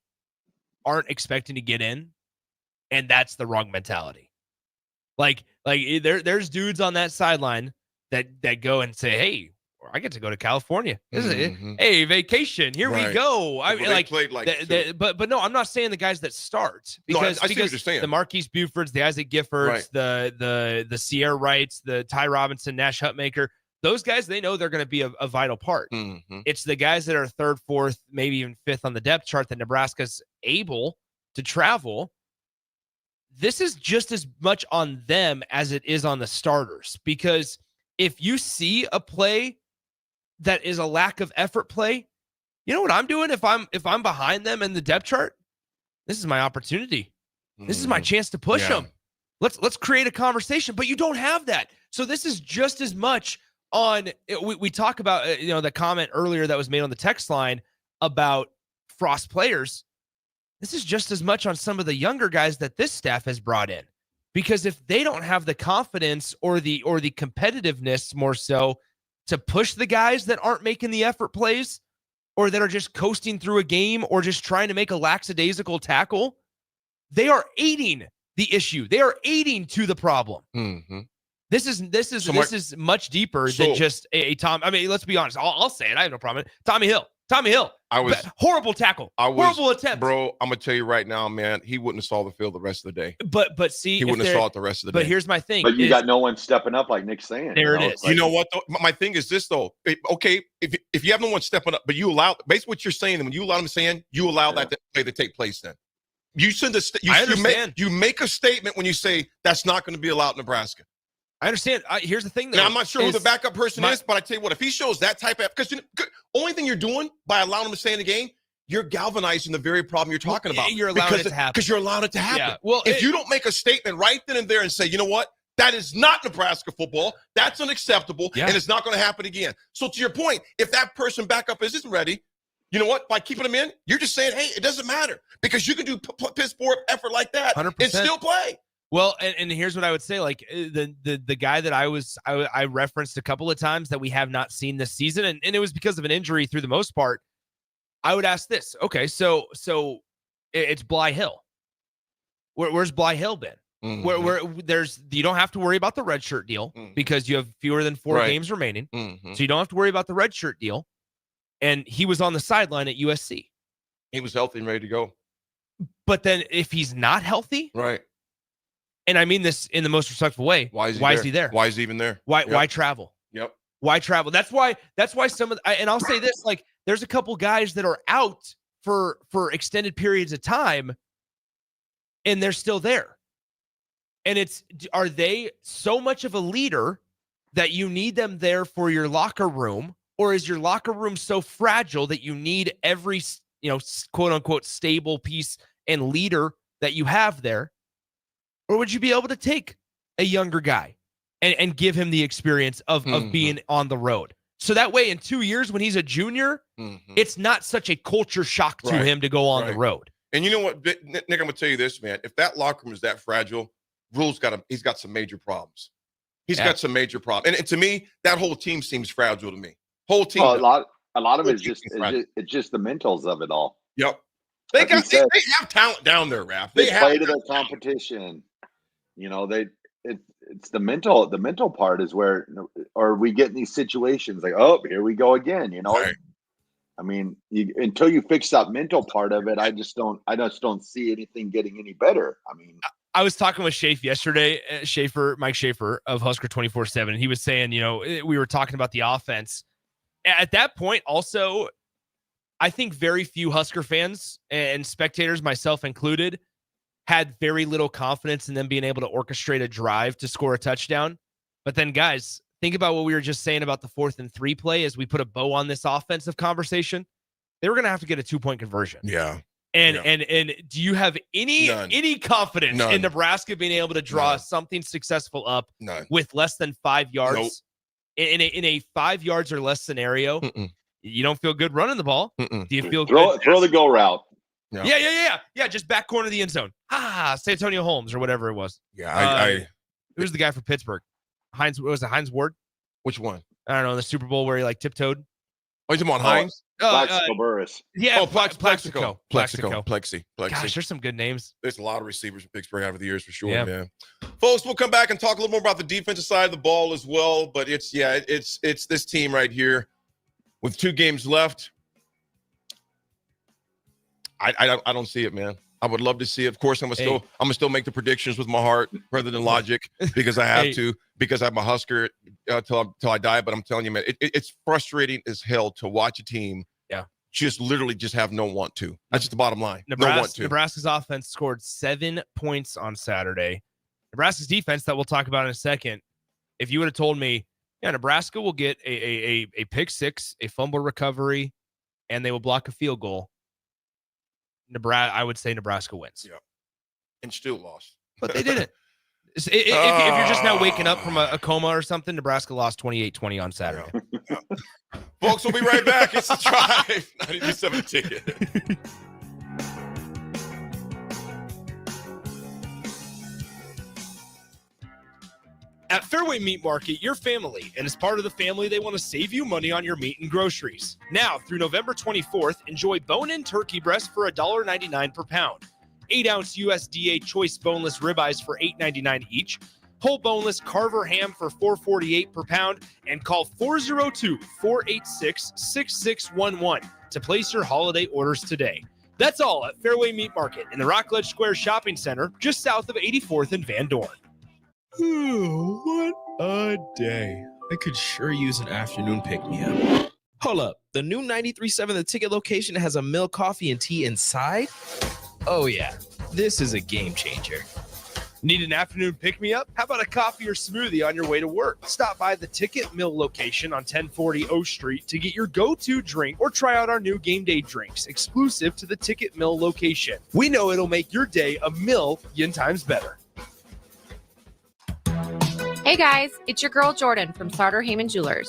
aren't expecting to get in, and that's the wrong mentality. Like there's dudes on that sideline that go and say, "Hey, I get to go to California. Hey, vacation. Here we go." I mean, but no, I'm not saying the guys that start because I see what you're saying. The Marquise Bufords, the Isaac Giffords, the Sierra Wrights, the Ty Robinson, Nash Hutmaker, those guys, they know they're going to be a vital part. It's the guys that are 3rd, 4th, maybe even 5th on the depth chart that Nebraska's able to travel. This is just as much on them as it is on the starters, because if you see a play that is a lack of effort play, you know what I'm doing if I'm behind them in the depth chart? This is my opportunity. This is my chance to push them. Let's create a conversation, but you don't have that. So this is just as much on, we talk about, the comment earlier that was made on the text line about Frost players. This is just as much on some of the younger guys that this staff has brought in, because if they don't have the confidence or the competitiveness more so to push the guys that aren't making the effort plays or that are just coasting through a game or just trying to make a lackadaisical tackle, they are aiding the issue. They are aiding to the problem. This is much deeper than just a Tom. I mean, let's be honest. I'll say it. I have no problem with it. Tommy Hill. Tommy Hill. Horrible tackle. Horrible attempt. Bro, I'm going to tell you right now, man, he wouldn't have saw the field the rest of the day. But see, he wouldn't have saw it the rest of the day. But here's my thing. But you got no one stepping up like Nick's saying. There it is. You know what, though? My thing is this, though. Okay, if you have no one stepping up, but you allow, basically what you're saying, when you allow them saying, you allow that play to take place then. You send you make a statement when you say that's not going to be allowed in Nebraska. I understand. Here's the thing, though. Now, I'm not sure who the backup person is, but I tell you what, if he shows that type of, because only thing you're doing by allowing him to stay in the game, you're galvanizing the very problem you're talking about. You're allowing it to happen. Because you're allowing it to happen. Yeah. Well, if you don't make a statement right then and there and say, you know what, that is not Nebraska football, that's unacceptable, and it's not going to happen again. So to your point, if that person backup isn't ready, you know what, by keeping them in, you're just saying, hey, it doesn't matter, because you can do piss poor effort like that 100%. and still play. Well, and here's what I would say, like the guy that I referenced a couple of times that we have not seen this season, and it was because of an injury through the most part. I would ask this. Okay, so it's Bly Hill. Where's Bly Hill been? Mm-hmm. Where you don't have to worry about the red shirt deal because you have fewer than 4 games remaining. Mm-hmm. So you don't have to worry about the red shirt deal. And he was on the sideline at USC. He was healthy and ready to go. But then if he's not healthy, right? And I mean this in the most respectful way. Why is he there? Why is he even there? Why travel? Yep. Why travel? That's why some of and I'll say this, like there's a couple guys that are out for extended periods of time and they're still there. And are they so much of a leader that you need them there for your locker room, or is your locker room so fragile that you need every, quote unquote stable piece and leader that you have there? Or would you be able to take a younger guy and give him the experience of being on the road? So that way in 2 years when he's a junior, it's not such a culture shock to him to go on the road. And you know what, Nick, I'm going to tell you this, man. If that locker room is that fragile, he's got some major problems. He's got some major problems. And to me, that whole team seems fragile to me. Whole team. Well, a lot of it is just the mentals of it all. Yep. They have talent down there, Raff. They play to their competition. It's the mental part is where, or we get in these situations like, oh, here we go again. Right. I mean, until you fix that mental part of it, I just don't see anything getting any better. I mean, I was talking with Schaefer yesterday, Mike Schaefer of Husker 24/7, and he was saying, we were talking about the offense. At that point, also, I think very few Husker fans and spectators, myself included, had very little confidence in them being able to orchestrate a drive to score a touchdown. But then, guys, think about what we were just saying about the 4th and 3 play as we put a bow on this offensive conversation. They were going to have to get a 2-point conversion. Yeah. And do you have any confidence in Nebraska being able to draw something successful up with less than 5 yards? Nope. In a 5 yards or less scenario? You don't feel good running the ball. Do you feel good? Throw the go route. Yeah. Just back corner of the end zone. Santonio Holmes or whatever it was. Yeah, who's the guy from Pittsburgh? Hines Ward? Which one? I don't know. The Super Bowl where he tiptoed. Oh, you talking about Hines? Plaxico Burress. Yeah. Plaxico. Plexi. Gosh, there's some good names. There's a lot of receivers in Pittsburgh over the years for sure, Yeah. man. Folks, we'll come back and talk a little more about the defensive side of the ball as well. But it's this team right here with 2 games left. I don't see it, man. I would love to see it. Of course, I'm gonna still make the predictions with my heart rather than logic because I have to, because I'm a Husker till I die. But I'm telling you, man, it's frustrating as hell to watch a team just literally just have no want to. That's just the bottom line. Nebraska's offense scored 7 points on Saturday. Nebraska's defense, that we'll talk about in a second. If you would have told me, Nebraska will get a pick 6, a fumble recovery, and they will block a field goal, I would say Nebraska wins. Yeah. And still lost. But they didn't. If you're just now waking up from a coma or something, Nebraska lost 28-20 on Saturday. Yeah. Folks, we'll be right back. It's The Drive. 92.7 Ticket. At Fairway Meat Market, your family, and as part of the family, they want to save you money on your meat and groceries. Now, through November 24th, enjoy bone-in turkey breast for $1.99 per pound, 8-ounce USDA choice boneless ribeyes for $8.99 each, whole boneless Carver ham for $4.48 per pound, and call 402-486-6611 to place your holiday orders today. That's all at Fairway Meat Market in the Rockledge Square Shopping Center, just south of 84th and Van Dorn. What a day. I could sure use an afternoon pick-me-up. Hold up. The new 93.7 The Ticket location has a milk, coffee, and tea inside? Oh, yeah. This is a game changer. Need an afternoon pick-me-up? How about a coffee or smoothie on your way to work? Stop by the Ticket Mill location on 1040 O Street to get your go-to drink or try out our new game day drinks exclusive to the Ticket Mill location. We know it'll make your day a million times better. Hey guys, it's your girl Jordan from Sartor Heyman Jewelers.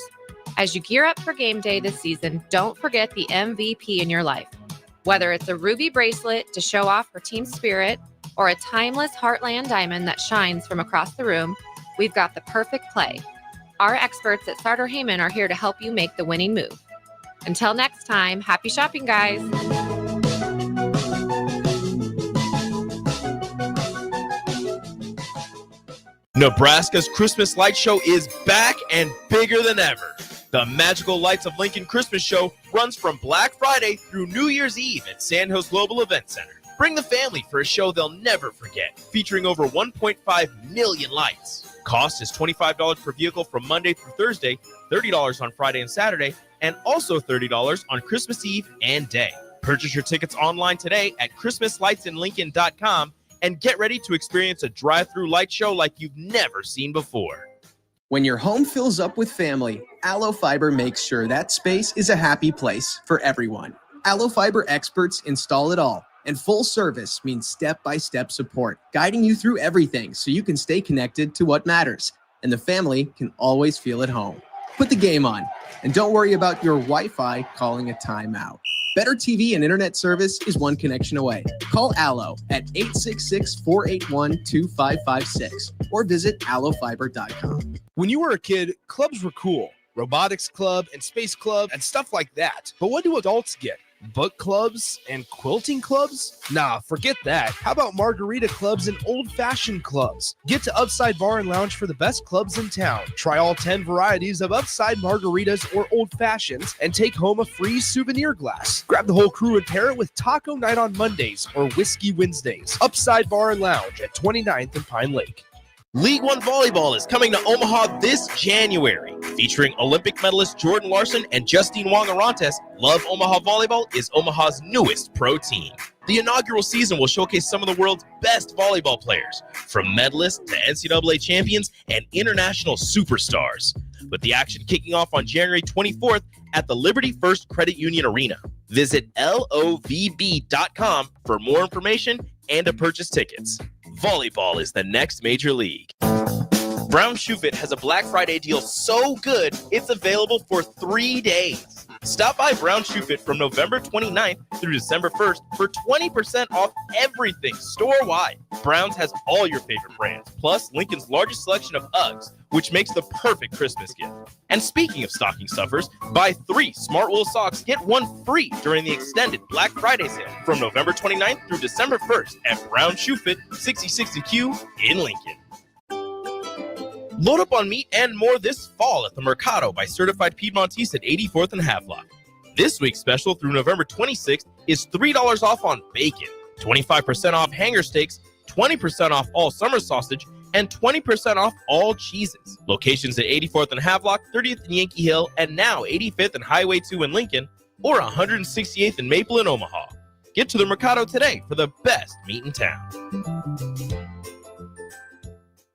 As you gear up for game day this season, don't forget the MVP in your life. Whether it's a ruby bracelet to show off her team spirit or a timeless Heartland diamond that shines from across the room, we've got the perfect play. Our experts at Sartor Heyman are here to help you make the winning move. Until next time, happy shopping, guys. Nebraska's Christmas Light Show is back and bigger than ever. The Magical Lights of Lincoln Christmas Show runs from Black Friday through New Year's Eve at Sandhills Global Event Center. Bring the family for a show they'll never forget, featuring over 1.5 million lights. Cost is $25 per vehicle from Monday through Thursday, $30 on Friday and Saturday, and also $30 on Christmas Eve and day. Purchase your tickets online today at ChristmasLightsInLincoln.com and get ready to experience a drive-through light show like you've never seen before. When your home fills up with family, Allo Fiber makes sure that space is a happy place for everyone. Allo Fiber experts install it all, and full service means step-by-step support, guiding you through everything so you can stay connected to what matters, and the family can always feel at home. Put the game on, and don't worry about your Wi-Fi calling a timeout. Better TV and internet service is one connection away. Call Allo at 866-481-2556 or visit allofiber.com. When you were a kid, clubs were cool. Robotics club and space club and stuff like that. But what do adults get? Book clubs and quilting clubs? Nah, forget that. How about margarita clubs and old-fashioned clubs? Get to Upside Bar and Lounge for the best clubs in town. Try all 10 varieties of Upside margaritas or old-fashions and take home a free souvenir glass. Grab the whole crew and pair it with taco night on Mondays or whiskey Wednesdays. Upside Bar and Lounge at 29th and Pine Lake. League One Volleyball is coming to Omaha this January. Featuring Olympic medalist Jordan Larson and Justine Wong-Arantes, Love Omaha Volleyball is Omaha's newest pro team. The inaugural season will showcase some of the world's best volleyball players, from medalists to NCAA champions and international superstars. With the action kicking off on January 24th at the Liberty First Credit Union Arena. Visit lovb.com for more information and to purchase tickets. Volleyball is the next major league. Brown Shoe Fit has a Black Friday deal so good, it's available for 3 days. Stop by Brown Shoe Fit from November 29th through December 1st for 20% off everything store-wide. Brown's has all your favorite brands, plus Lincoln's largest selection of Uggs, which makes the perfect Christmas gift. And speaking of stocking stuffers, buy 3 Smart Wool socks, get 1 free during the extended Black Friday sale from November 29th through December 1st at Brown Shoe Fit, 6060Q in Lincoln. Load up on meat and more this fall at the Mercado by Certified Piedmontese at 84th and Havelock. This week's special through November 26th is $3 off on bacon, 25% off hanger steaks, 20% off all summer sausage, and 20% off all cheeses. Locations at 84th and Havelock, 30th and Yankee Hill, and now 85th and Highway 2 in Lincoln, or 168th and Maple in Omaha. Get to the Mercado today for the best meat in town.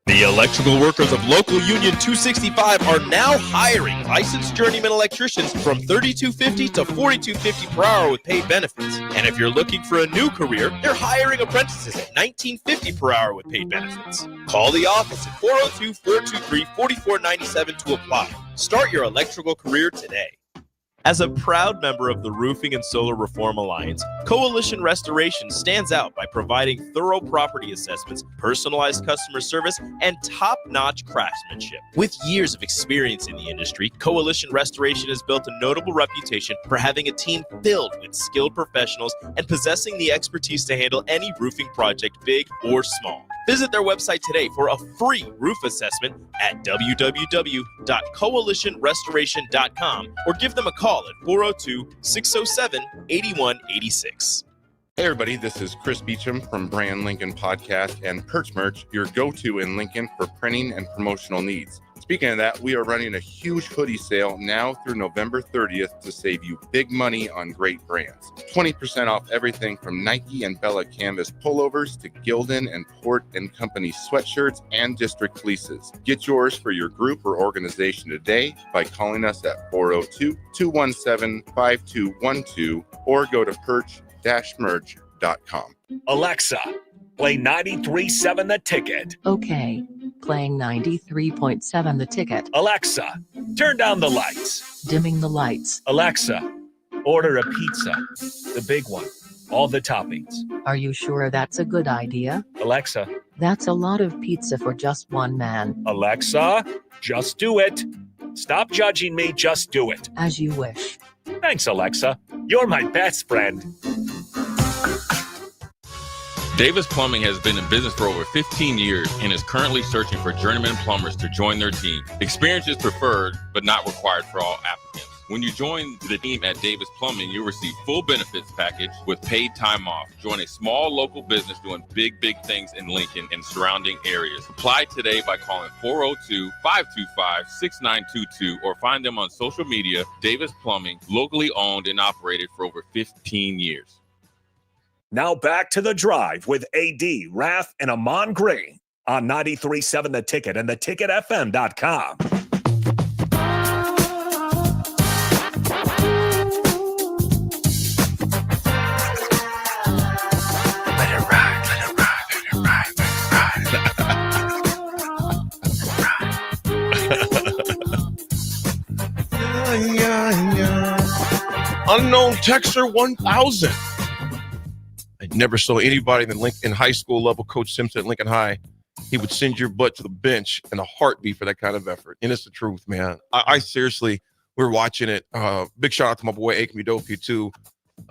The electrical workers of Local Union 265 are now hiring licensed journeyman electricians from $32.50 to $42.50 per hour with paid benefits. And if you're looking for a new career, they're hiring apprentices at $19.50 per hour with paid benefits. Call the office at 402-423-4497 to apply. Start your electrical career today. As a proud member of the Roofing and Solar Reform Alliance, Coalition Restoration stands out by providing thorough property assessments, personalized customer service, and top-notch craftsmanship. With years of experience in the industry, Coalition Restoration has built a notable reputation for having a team filled with skilled professionals and possessing the expertise to handle any roofing project, big or small. Visit their website today for a free roof assessment at www.coalitionrestoration.com or give them a call at 402-607-8186. Hey everybody, this is Chris Beecham from Brand Lincoln Podcast and Perch Merch, your go-to in Lincoln for printing and promotional needs. Speaking of that, we are running a huge hoodie sale now through November 30th to save you big money on great brands. 20% off everything from Nike and Bella Canvas pullovers to Gildan and Port & Company sweatshirts and district fleeces. Get yours for your group or organization today by calling us at 402-217-5212 or go to perch-merch.com. Alexa, play 93.7 The Ticket. Okay, playing 93.7 The Ticket. Alexa, turn down the lights. Dimming the lights. Alexa, order a pizza, the big one, all the toppings. Are you sure that's a good idea? Alexa. That's a lot of pizza for just one man. Alexa, just do it. Stop judging me, just do it. As you wish. Thanks, Alexa. You're my best friend. Davis Plumbing has been in business for over 15 years and is currently searching for journeyman plumbers to join their team. Experience is preferred, but not required for all applicants. When you join the team at Davis Plumbing, you'll receive full benefits package with paid time off. Join a small local business doing big things in Lincoln and surrounding areas. Apply today by calling 402-525-6922 or find them on social media. Davis Plumbing, locally owned and operated for over 15 years. Now back to The Drive with AD, Raff, and Ahman Green on 93.7 The Ticket and theticketfm.com. Let it ride, let it ride, let it ride, let it ride. Unknown Texter 1000. I never saw anybody in high school level. Coach Simpson at Lincoln High, he would send your butt to the bench in a heartbeat for that kind of effort. And it's the truth, man. I seriously, we're watching it. Big shout out to my boy Akemi Dofi too.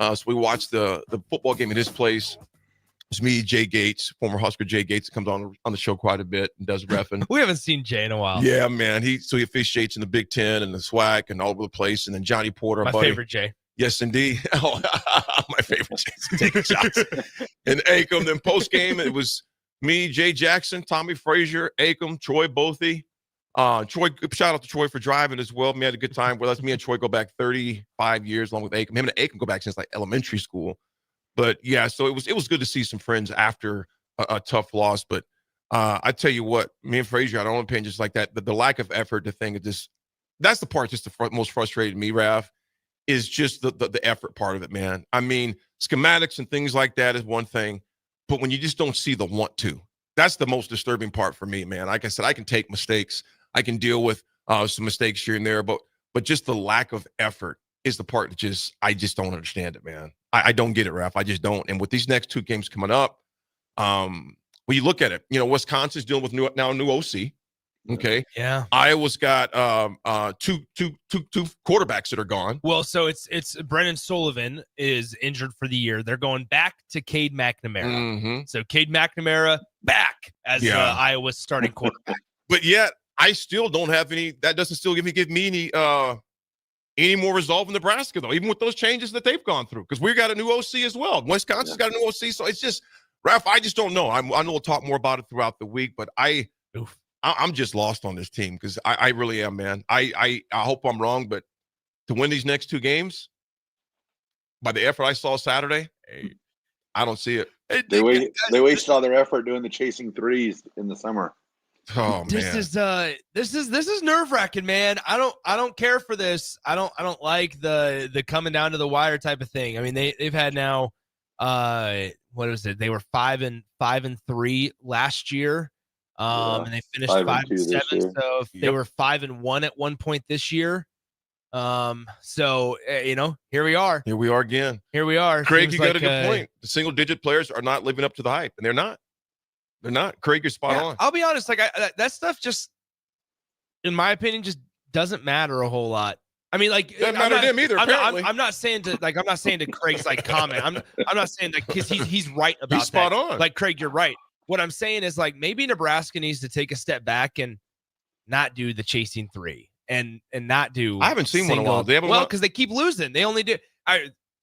So we watched the football game at his place. It's me, Jay Gates, former Husker Jay Gates, that comes on the show quite a bit and does reffing. We haven't seen Jay in a while. Yeah, man. He officiates in the Big Ten and the SWAC and all over the place. And then Johnny Porter, My buddy. favorite Jay. Yes, indeed. Oh, my favorite Jay. Taking shots. And Acom. Then post game, it was me, Jay Jackson, Tommy Frazier, Acom, Troy Bothy. Troy, shout out to Troy for driving as well. We had a good time with us. Me and Troy go back 35 years along with Acom. Him and Acom go back since like elementary school. But yeah, so it was good to see some friends after a tough loss. But I tell you what, me and Frazier, I don't opinion just like that. The lack of effort, the thing of this, that's the part just the most frustrated me, Raff, is just the effort part of it, man. I mean, schematics and things like that is one thing, but when you just don't see the want to, that's the most disturbing part for me, man. Like I said, I can take mistakes. I can deal with some mistakes here and there, but just the lack of effort is the part that I just don't understand it, man. I don't get it, Raff. I just don't. And with these next two games coming up, when you look at it, Wisconsin's dealing with new OC. Okay. Yeah. Iowa's got two quarterbacks that are gone. Well, so it's Brennan Sullivan is injured for the year. They're going back to Cade McNamara. Mm-hmm. So Cade McNamara back as Iowa's starting quarterback. But yet I still don't have any. That doesn't still give me any more resolve in Nebraska though, even with those changes that they've gone through. Because we got a new OC as well. Wisconsin's got a new OC, so it's just Raff. I just don't know. I know we'll talk more about it throughout the week, but I'm just lost on this team because I really am, man. I hope I'm wrong, but to win these next two games, by the effort I saw Saturday, I don't see it. They wasted all their effort doing the chasing threes in the summer. Oh man, this is nerve-wracking, man. I don't care for this. I don't like the coming down to the wire type of thing. I mean, they've had now what is it? They were 5-3 last year. And they finished 5-7. So if they were 5-1 at one point this year. So here we are. Here we are again. Here we are. Craig, you got a good point. The single-digit players are not living up to the hype, and they're not. They're not. Craig, you're spot on. I'll be honest. Like that stuff, just in my opinion, just doesn't matter a whole lot. I mean, like doesn't matter to him either. I'm not saying to Craig's like comment. I'm not saying that because he's right about he's spot that. on. Like Craig, you're right. what I'm saying is like maybe Nebraska needs to take a step back and not do the chasing three and not do. I haven't seen one in a while. They haven't because they keep losing. They only do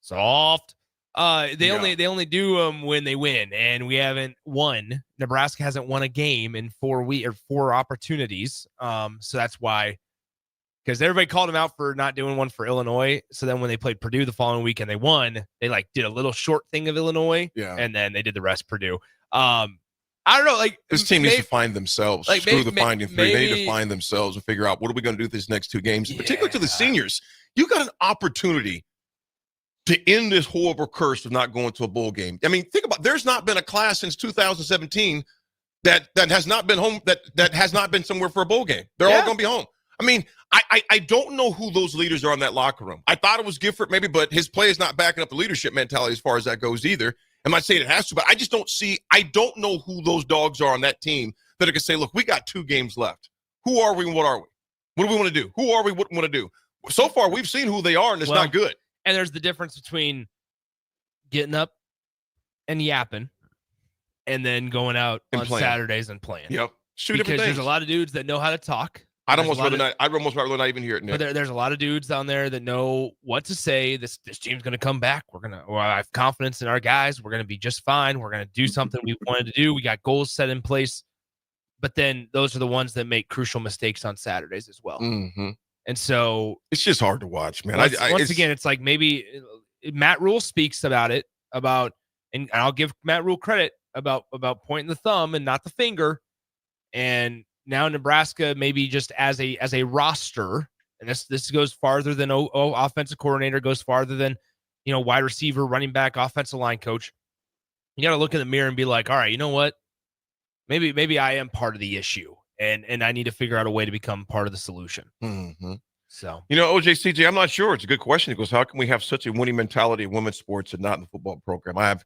soft. They only do them when they win, and we haven't won. Nebraska hasn't won a game in 4 opportunities. So that's why, because everybody called them out for not doing one for Illinois. So then when they played Purdue the following week and they won, they like did a little short thing of Illinois, and then they did the rest Purdue. I don't know. Like this team needs to find themselves. Like, Screw the finding three. They need to find themselves and figure out what are we going to do with these next 2 games, particularly to the seniors. You got an opportunity to end this horrible curse of not going to a bowl game. I mean, think about, there's not been a class since 2017 that has not been home, that has not been somewhere for a bowl game. They're all going to be home. I mean, I don't know who those leaders are in that locker room. I thought it was Gifford maybe, but his play is not backing up the leadership mentality as far as that goes either. I'm not saying it has to, but I just I don't know who those dogs are on that team that are going to say, look, we got 2 games left. Who are we and what are we? What do we want to do? Who are we? What do we want to do? So far, we've seen who they are, and it's not good. And there's the difference between getting up and yapping and then going out on Saturdays and playing. Yep. Because there's a lot of dudes that know how to talk. I'd almost rather not even hear it, Nick. But there's a lot of dudes down there that know what to say. This team's going to come back. I have confidence in our guys. We're going to be just fine. We're going to do something we wanted to do. We got goals set in place. But then those are the ones that make crucial mistakes on Saturdays as well. Mm-hmm. And so it's just hard to watch, man. Once again, it's like maybe Matt Rule speaks about it, and I'll give Matt Rule credit about pointing the thumb and not the finger. And now Nebraska, maybe just as a roster, and this goes farther than offensive coordinator, goes farther than wide receiver, running back, offensive line coach. You got to look in the mirror and be like, all right, you know what? Maybe I am part of the issue. And I need to figure out a way to become part of the solution. Mm-hmm. So, OJCJ, I'm not sure. It's a good question. It goes, how can we have such a winning mentality in women's sports and not in the football program?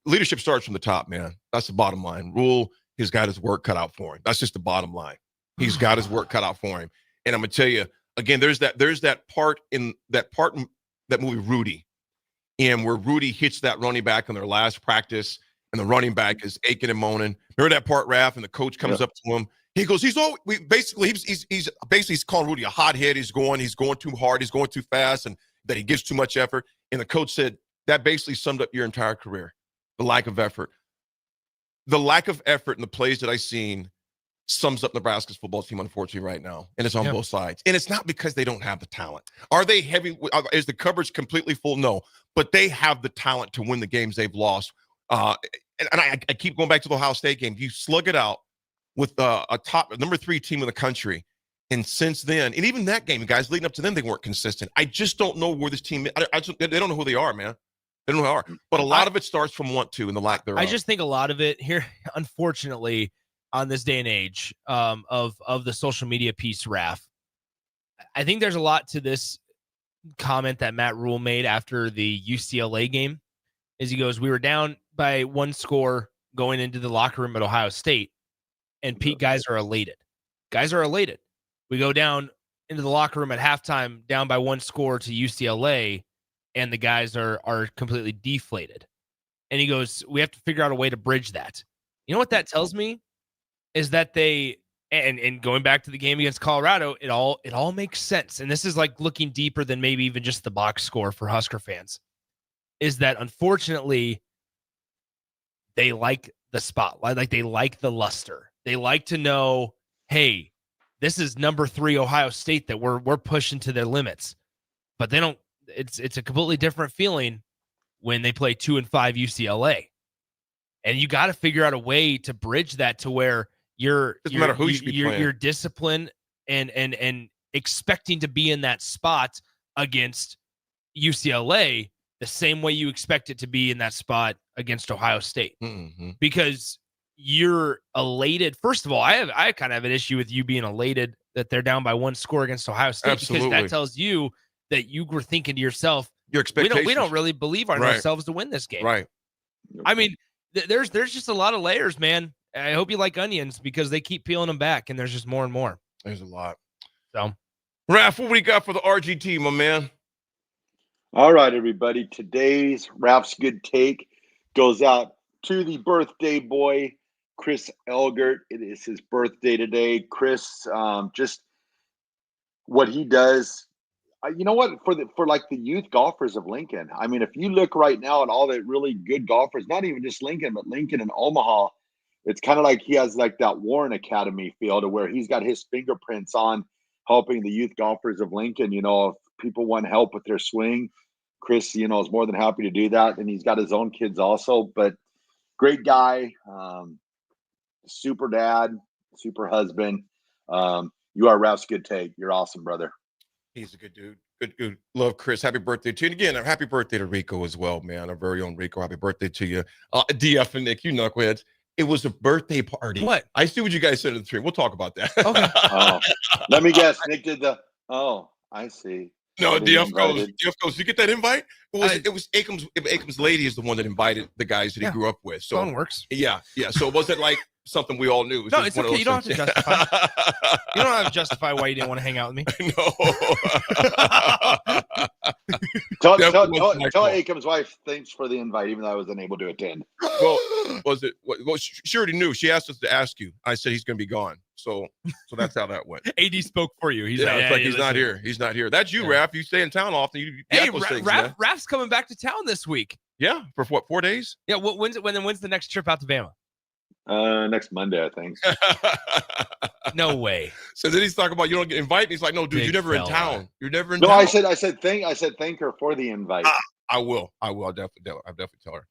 Leadership starts from the top, man. That's the bottom line. Rule, he's got his work cut out for him. That's just the bottom line. He's got his work cut out for him. And I'm going to tell you, again, there's that part in that movie, Rudy, and where Rudy hits that running back in their last practice, and the running back is aching and moaning. Remember that part, Raff? And the coach comes up to him. He goes, he's basically calling Rudy a hothead. He's going too hard. He's going too fast, and that he gives too much effort. And the coach said, that basically summed up your entire career, the lack of effort. The lack of effort in the plays that I've seen sums up Nebraska's football team, unfortunately, right now. And it's on both sides. And it's not because they don't have the talent. Are they heavy? Is the coverage completely full? No. But they have the talent to win the games they've lost. And I keep going back to the Ohio State game. You slug it out with a top number 3 team in the country. And since then, and even that game, guys, leading up to them, they weren't consistent. I just don't know where this team is. They don't know who they are, man. They don't know who they are. But a lot of it starts from want to and the lack thereof. I just think a lot of it here, unfortunately, on this day and age of the social media piece, Raff, I think there's a lot to this comment that Matt Rule made after the UCLA game. Is he goes, we were down by 1 score going into the locker room at Ohio State, and Pete, guys are elated. Guys are elated. We go down into the locker room at halftime, down by 1 score to UCLA, and the guys are completely deflated. And he goes, we have to figure out a way to bridge that. You know what that tells me? Is that they, and going back to the game against Colorado, it all makes sense. And this is like looking deeper than maybe even just the box score for Husker fans. Is that unfortunately they like the spotlight, like they like the luster. They like to know, hey, this is number 3 Ohio State that we're pushing to their limits. But they don't. It's a completely different feeling when they play 2 and 5 UCLA, and you got to figure out a way to bridge that to where you're disciplined and expecting to be in that spot against UCLA the same way you expect it to be in that spot against Ohio State. Mm-hmm. Because you're elated. First of all, I kind of have an issue with you being elated that they're down by 1 score against Ohio State. Absolutely. Because that tells you that you were thinking to yourself, your expectations. We don't really believe ourselves to win this game. Right. I mean, there's just a lot of layers, man. I hope you like onions because they keep peeling them back, and there's just more and more. There's a lot. So, Raff, what we got for the RGT, my man? All right, everybody. Today's Raff's Good Take goes out to the birthday boy, Chris Elgert. It is his birthday today. Chris, just what he does. You know what? For like the youth golfers of Lincoln, I mean, if you look right now at all the really good golfers, not even just Lincoln, but Lincoln and Omaha, it's kind of like he has like that Warren Academy feel to where he's got his fingerprints on helping the youth golfers of Lincoln. You know, if people want help with their swing, Chris, you know, is more than happy to do that. And he's got his own kids also, but great guy, super dad, super husband. You are Raff's good take. You're awesome, brother. He's a good dude. Good. Love Chris. Happy birthday to you. And again, a happy birthday to Rico as well, man. Our very own Rico. Happy birthday to you. DF and Nick, you knuckleheads. It was a birthday party. What? I see what you guys said in the stream. We'll talk about that. Okay. Let me guess. Nick did I see. No, Somebody DF goes. invited. DF goes. Did you get that invite? It was Akam's lady is the one that invited the guys that he grew up with. So Phone works. Yeah. So it wasn't like something we all knew. It was No, just it's one of okay. those You don't have to things. justify. You don't have to justify why you didn't want to hang out with me. Tell Definitely wasn't my fault. Akam's wife thanks for the invite, even though I was unable to attend. Well, she already knew. She asked us to ask you. I said he's going to be gone. So that's how that went. AD spoke for you. He's Yeah, like, it's like hey, he's not listen. here. He's not here. That's you, Raff. You stay in town often. You Hey, got those things, man. Raff's coming back to town this week. Yeah, for what, 4 days? Yeah. When's the next trip out to Bama? Next Monday, I think. No way. So then he's talking about you don't get invited. He's like, no, dude, Big you're never in fella. town. You're never in No, town. I said thank her for the invite. I will. I'll definitely tell her.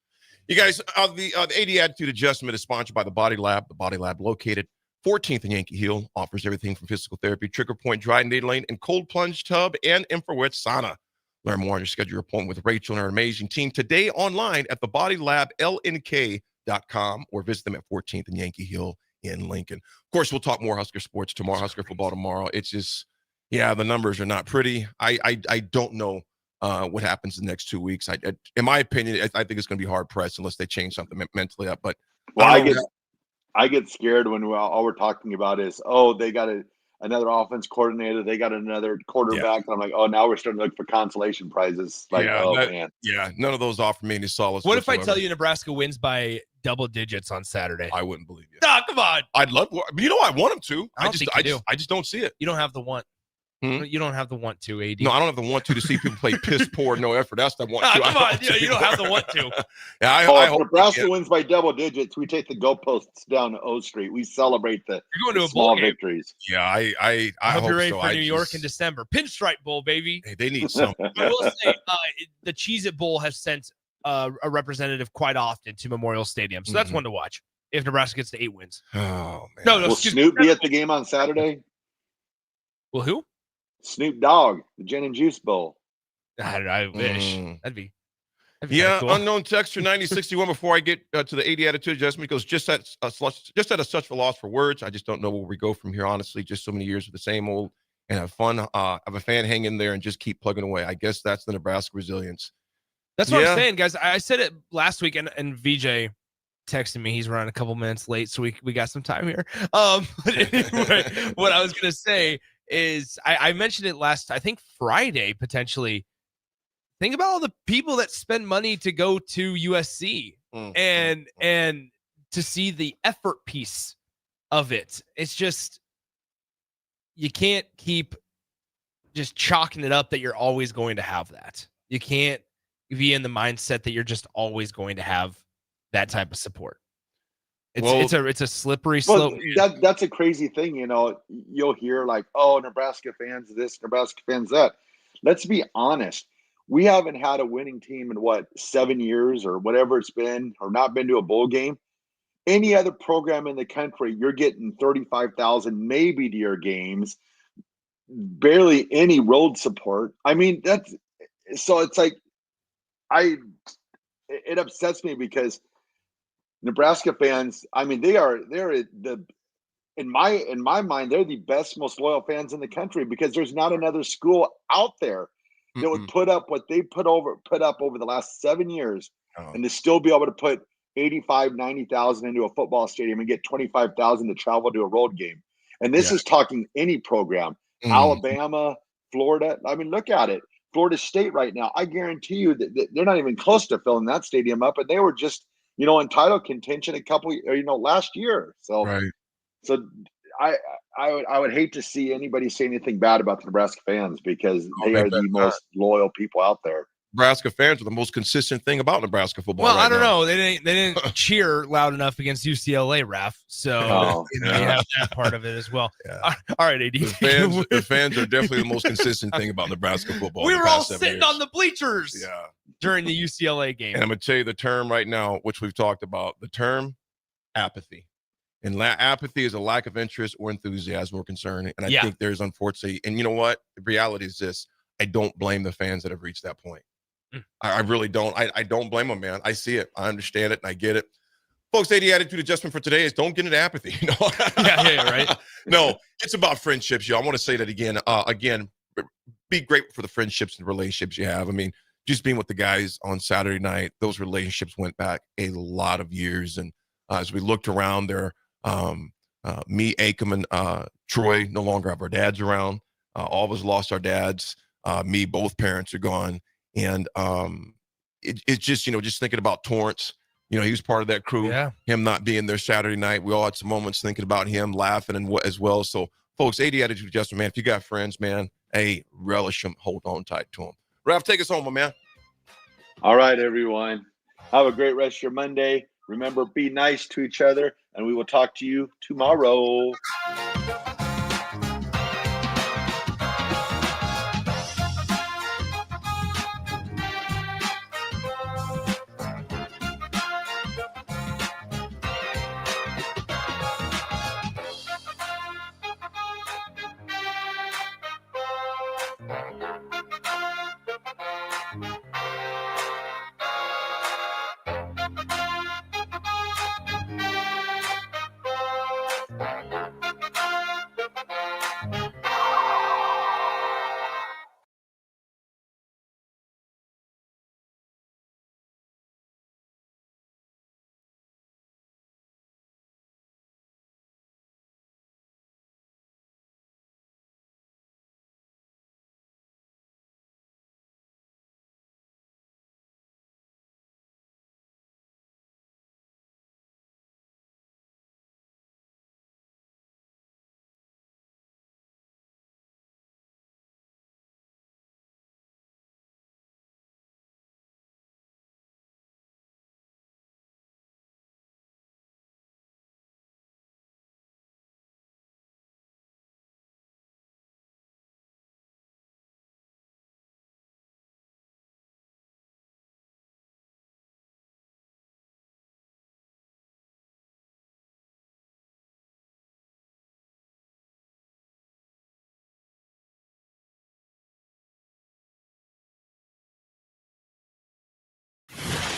You guys, the AD Attitude Adjustment is sponsored by the Body Lab. The Body Lab, located 14th and Yankee Hill, offers everything from physical therapy, trigger point, dry needling, and cold plunge tub and infrared sauna. Learn more and schedule your appointment with Rachel and her amazing team today online at thebodylablnk.com or visit them at 14th and Yankee Hill in Lincoln. Of course, we'll talk more Husker sports tomorrow, Husker football tomorrow. It's just, the numbers are not pretty. I don't know what happens the next 2 weeks. In my opinion, I think it's going to be hard pressed unless they change something mentally up. But I get scared when all we're talking about is, they got another offense coordinator, they got another quarterback, and I'm like, now we're starting to look for consolation prizes. Like, man. Yeah, none of those offer me any solace. What if I whatsoever. tell you Nebraska wins by double digits on Saturday? I wouldn't believe you. No, come on. I'd love. You know, I want them to. I just don't see it. You don't have the want. You don't have the want to, AD. No, I don't have the want to see people play piss poor, no effort. That's the want to. Come on, you don't have the want to. Yeah, I If hope Nebraska wins by double digits, we take the goalposts down to O Street. We celebrate the You're going to a bowl bowl game. victories. Yeah, I hope you're ready so. for New York in December. Pinstripe Bowl, baby. Hey, they need something. I will say the Cheez-It Bowl has sent a representative quite often to Memorial Stadium, so that's one to watch if Nebraska gets to 8 wins. Oh man. No, Will Snoop be at the game on Saturday? Well, who? Snoop Dogg, the Gin and Juice Bowl. I wish. That'd be yeah, cool. unknown texture 9061. Before I get to the 80 attitude adjustment, goes just at a such a loss for words. I just don't know where we go from here. Honestly, just so many years of the same old and have fun. Have a fan hang in there and just keep plugging away. I guess that's the Nebraska resilience. That's what I'm saying, guys. I said it last week, and VJ texted me. He's running a couple minutes late, so we got some time here. But anyway, what I was gonna say is I mentioned it last, I think Friday, potentially. Think about all the people that spend money to go to USC and to see the effort piece of it. It's just, you can't keep just chalking it up that you're always going to have that. You can't be in the mindset that you're just always going to have that type of support. It's a slippery slope. That's a crazy thing, you'll hear like, Nebraska fans this, Nebraska fans that. Let's be honest. We haven't had a winning team in 7 years or whatever it's been, or not been to a bowl game. Any other program in the country, you're getting 35,000 maybe to your games, barely any road support. I mean, it's like, it upsets me because Nebraska fans, I mean, they're in my mind, they're the best, most loyal fans in the country because there's not another school out there that would put up what they put up over the last 7 years and to still be able to put 85, 90,000 into a football stadium and get 25,000 to travel to a road game. And this is talking any program, Alabama, Florida. I mean, look at it. Florida State right now, I guarantee you that they're not even close to filling that stadium up, and they were just in title contention last year. So, so I would hate to see anybody say anything bad about the Nebraska fans because they are the most loyal people out there. Nebraska fans are the most consistent thing about Nebraska football. Well, right I don't now. know. They didn't cheer loud enough against UCLA, Raff. So you have that part of it as well. All right, AD. The fans are definitely the most consistent thing about Nebraska football. We in the were all past 7 sitting years. on the bleachers during the UCLA game. And I'm going to tell you the term right now, which we've talked about, the term apathy. And apathy is a lack of interest or enthusiasm or concern. And I think there's unfortunately, and you know what? The reality is this. I don't blame the fans that have reached that point. I really don't. I don't blame them, man. I see it. I understand it, and I get it. Folks, the attitude adjustment for today is don't get into apathy. Right? No, it's about friendships, y'all. I want to say that again. Again, be grateful for the friendships and relationships you have. I mean, just being with the guys on Saturday night, those relationships went back a lot of years. And as we looked around there, me, Acom, and Troy no longer have our dads around. All of us lost our dads. Me, both parents are gone. And it's just, just thinking about Torrance, he was part of that crew, him not being there Saturday night. We all had some moments thinking about him, laughing and as well. So folks, AD attitude adjustment, man, if you got friends, man, hey, relish them, hold on tight to them. Raff, take us home, my man. All right, everyone. Have a great rest of your Monday. Remember, be nice to each other, and we will talk to you tomorrow.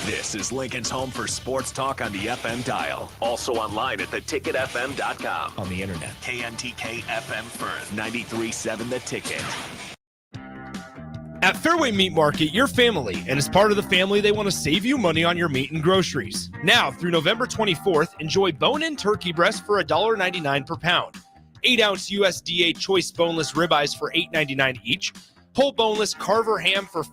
This is Lincoln's home for sports talk on the FM dial. Also online at theticketfm.com. On the internet. KNTK FM Firth, 93.7 The Ticket. At Fairway Meat Market, you're family, and as part of the family, they want to save you money on your meat and groceries. Now, through November 24th, enjoy bone-in turkey breast for $1.99 per pound, 8-ounce USDA choice boneless ribeyes for $8.99 each, whole boneless Carver ham for